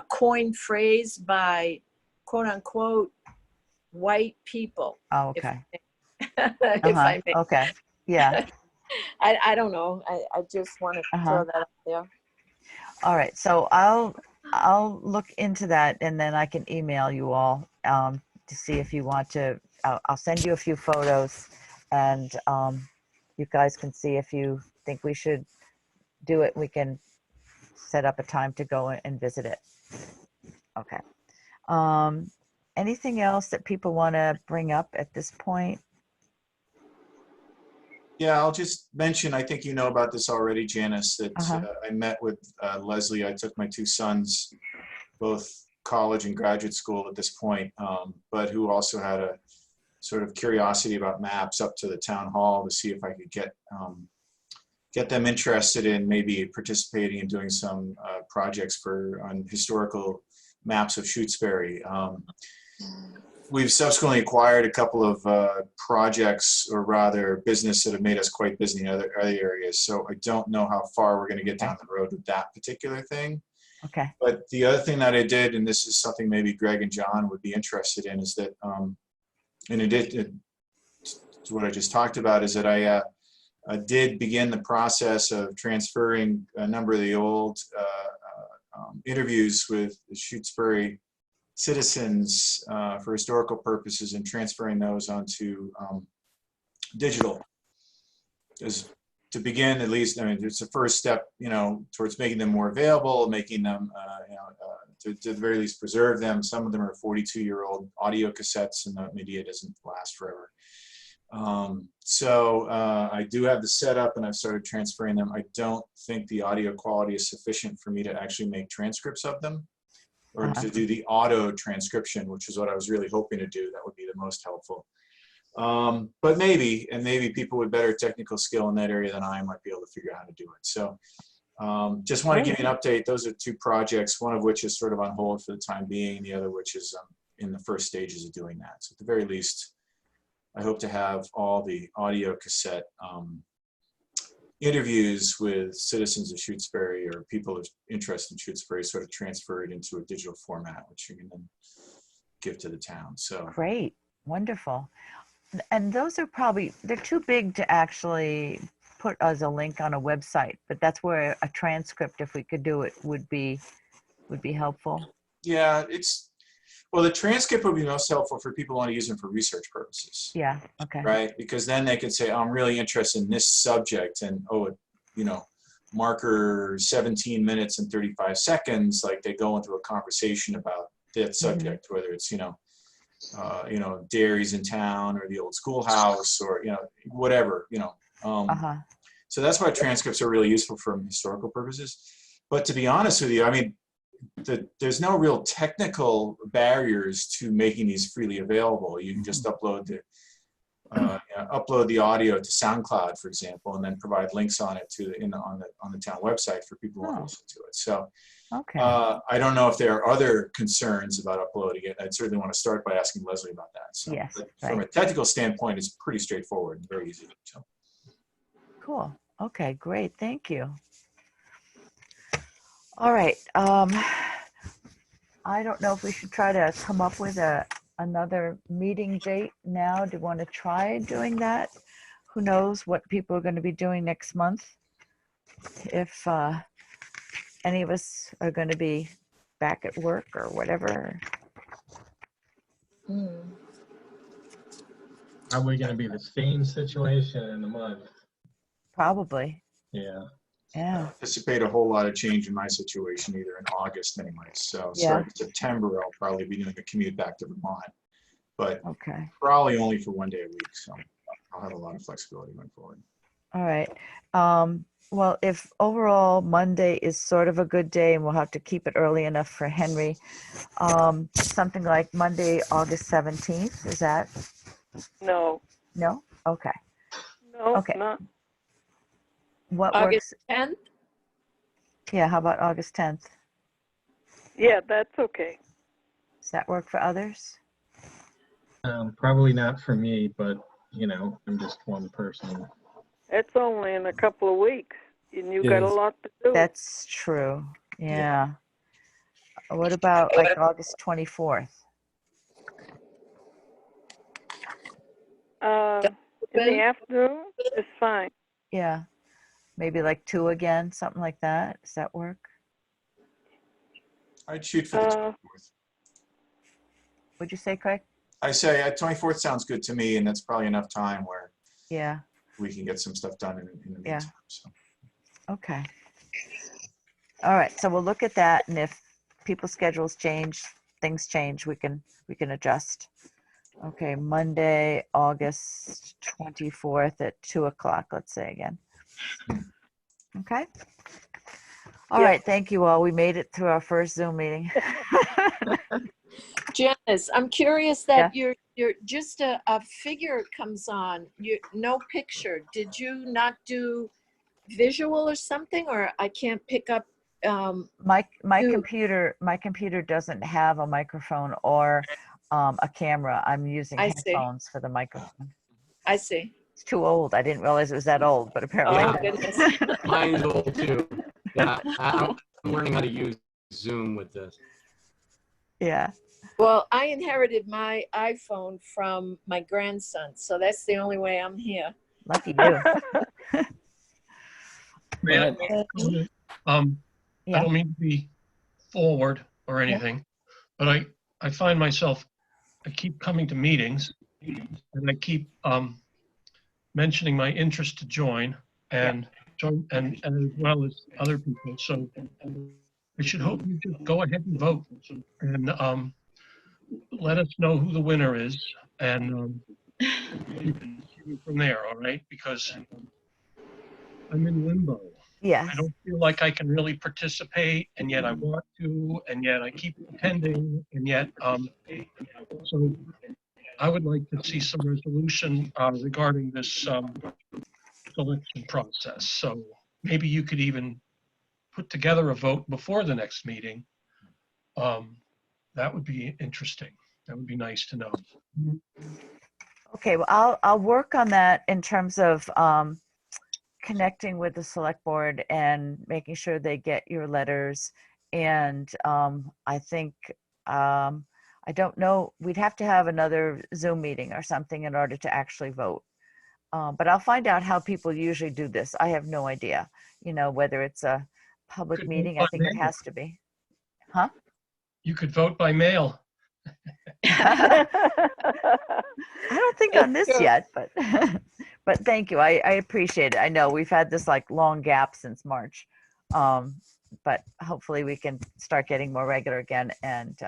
S4: coined phrase by quote unquote white people.
S2: Oh, okay.
S4: If I may.
S2: Okay. Yeah.
S4: I don't know. I just want to throw that out there.
S2: All right. So I'll look into that, and then I can email you all to see if you want to. I'll send you a few photos, and you guys can see if you think we should do it. We can set up a time to go and visit it. Okay. Anything else that people want to bring up at this point?
S7: Yeah, I'll just mention, I think you know about this already, Janice, that I met with Leslie. I took my two sons, both college and graduate school at this point, but who also had a sort of curiosity about maps up to the town hall to see if I could get them interested in maybe participating in doing some projects on historical maps of Shutesbury. We've subsequently acquired a couple of projects, or rather business, that have made us quite busy in other areas. So I don't know how far we're going to get down the road with that particular thing.
S2: Okay.
S7: But the other thing that I did, and this is something maybe Greg and John would be interested in, is that in addition to what I just talked about, is that I did begin the process of transferring a number of the old interviews with the Shutesbury citizens for historical purposes and transferring those onto digital. As to begin, at least, I mean, it's the first step, towards making them more available, making them, to the very least preserve them. Some of them are 42-year-old audio cassettes, and the media doesn't last forever. So I do have the setup, and I've started transferring them. I don't think the audio quality is sufficient for me to actually make transcripts of them, or to do the auto transcription, which is what I was really hoping to do. That would be the most helpful. But maybe people with better technical skill in that area than I might be able to figure out how to do it. So just want to give you an update. Those are two projects, one of which is sort of on hold for the time being, the other which is in the first stages of doing that. So at the very least, I hope to have all the audio cassette interviews with citizens of Shutesbury or people interested in Shutesbury sort of transferred into a digital format, which you can then give to the town. So
S2: great, wonderful. And those are probably, they're too big to actually put as a link on a website, but that's where a transcript, if we could do it, would be helpful.
S7: Yeah, well, the transcript would be most helpful for people who want to use them for research purposes.
S2: Yeah, okay.
S7: Right, because then they can say, oh, I'm really interested in this subject, and marker 17 minutes and 35 seconds, like they go into a conversation about that subject, whether it's dairies in town, or the old schoolhouse, or whatever. So that's why transcripts are really useful for historical purposes. But to be honest with you, I mean, there's no real technical barriers to making these freely available. You can just upload upload the audio to SoundCloud, for example, and then provide links on it on the town website for people who want to listen to it. So
S2: Okay.
S7: I don't know if there are other concerns about uploading it. I'd certainly want to start by asking Leslie about that. So,
S2: Yes,
S7: but
S2: right.
S7: from a technical standpoint, it's pretty straightforward and very easy. So.
S2: Cool. Okay, great. Thank you. All right. I don't know if we should try to come up with another meeting date now. Do you want to try doing that? Who knows what people are going to be doing next month? If any of us are going to be back at work or whatever.
S6: Probably going to be the same situation in a month.
S2: Probably.
S6: Yeah.
S7: I
S2: Yeah.
S7: don't anticipate a whole lot of change in my situation either in August anyway. So
S2: Yeah.
S7: starting in September, I'll probably be doing a commute back to Vermont, but
S2: Okay.
S7: probably only for 1 day a week. So I'll have a lot of flexibility going forward.
S2: All right. Well, if overall Monday is sort of a good day and we'll have to keep it early enough for Henry, something like Monday, August 17th, is that?
S5: No.
S2: No? Okay.
S5: No,
S2: Okay.
S5: not.
S2: What
S4: August
S2: works?
S4: 10th?
S2: Yeah, how about August 10th?
S5: Yeah, that's okay.
S2: Does that work for others?
S6: Probably not for me, but you know, I'm just one person.
S5: It's only in a couple of weeks, and you got a
S3: Yes.
S5: lot to do.
S2: That's true. Yeah. What about like August 24th?
S5: In the afternoon is fine.
S2: Yeah. Maybe like 2 again, something like that. Does that work?
S7: I'd shoot for the 24th.
S2: Would you say, Craig?
S7: I say 24th sounds good to me, and that's probably enough time where
S2: Yeah.
S7: we can get some stuff done in the meantime.
S2: Yeah.
S7: So.
S2: Okay. All right. So we'll look at that, and if people's schedules change, things change, we can adjust. Okay, Monday, August 24th at 2 o'clock, let's say again. Okay. All right. Thank you all. We made it through our first Zoom meeting.
S4: Janice, I'm curious that you're just a figure comes on, no picture. Did you not do visual or something, or I can't pick up?
S2: My computer doesn't have a microphone or a camera. I'm using headphones for the microphone.
S4: I see.
S2: It's too old. I didn't realize it was that old, but apparently.
S4: Oh, goodness.
S11: Mine's old too. Yeah, I'm learning how to use Zoom with this.
S2: Yeah.
S4: Well, I inherited my iPhone from my grandson, so that's the only way I'm here.
S2: Lucky you.
S10: I don't mean to be forward or anything, but I find myself, I keep coming to meetings and I keep mentioning my interest to join and as well as other people. So I should hope you just go ahead and vote and let us know who the winner is, and you can see from there, all right? Because I'm in limbo.
S2: Yeah.
S10: I don't feel like I can really participate, and yet I want to, and yet I keep attending, and yet so I would like to see some resolution regarding this selection process. So maybe you could even put together a vote before the next meeting. That would be interesting. That would be nice to know.
S2: Okay, well, I'll work on that in terms of connecting with the select board and making sure they get your letters. And I think, I don't know, we'd have to have another Zoom meeting or something in order to actually vote. But I'll find out how people usually do this. I have no idea, whether it's a public meeting. I think it has to be. Huh?
S10: You could vote by mail.
S2: I don't think on this yet, but but thank you. I appreciate it. I know we've had this like long gap since March, but hopefully we can start getting more regular again. And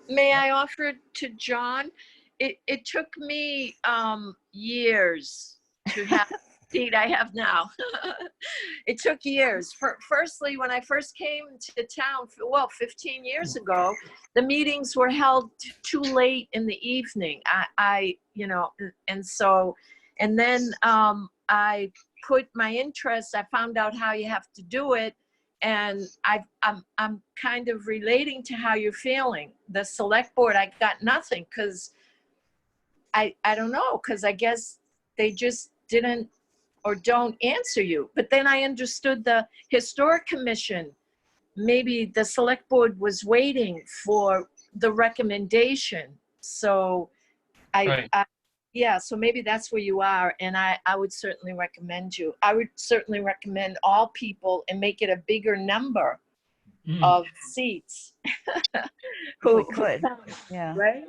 S4: may I offer it to John? It took me years to have seat I have now. It took years. Firstly, when I first came to town, well, 15 years ago, the meetings were held too late in the evening. And then I put my interest, I found out how you have to do it. And I'm kind of relating to how you're feeling. The select board, I got nothing because I don't know, because I guess they just didn't or don't answer you. But then I understood the historic commission, maybe the select board was waiting for the recommendation. So
S10: Right.
S4: yeah, so maybe that's where you are. And I would certainly recommend you. I would certainly recommend all people and make it a bigger number of seats.
S2: We could, yeah.
S4: Right?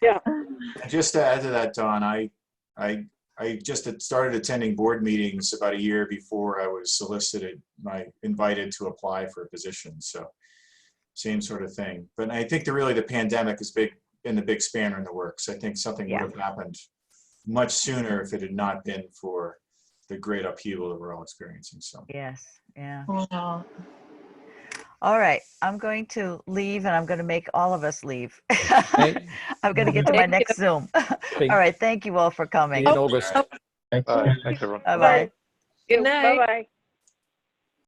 S5: Yeah.
S7: And just to add to that, Don, I just had started attending board meetings about a year before I was solicited, invited to apply for a position. So same sort of thing. But I think the pandemic has been the big spanner in the works. I think something would have happened much sooner if it had not been for the great upheaval that we're all experiencing. So
S2: Yes, yeah.
S4: Wow.
S2: All right, I'm going to leave and I'm going to make all of us leave.
S3: Hey.
S2: I'm going to get to my next Zoom. All right, thank you all for coming.
S3: In August.
S6: Thanks.
S9: Thanks, everyone.
S2: Bye-bye.
S4: Good night.
S5: Bye-bye.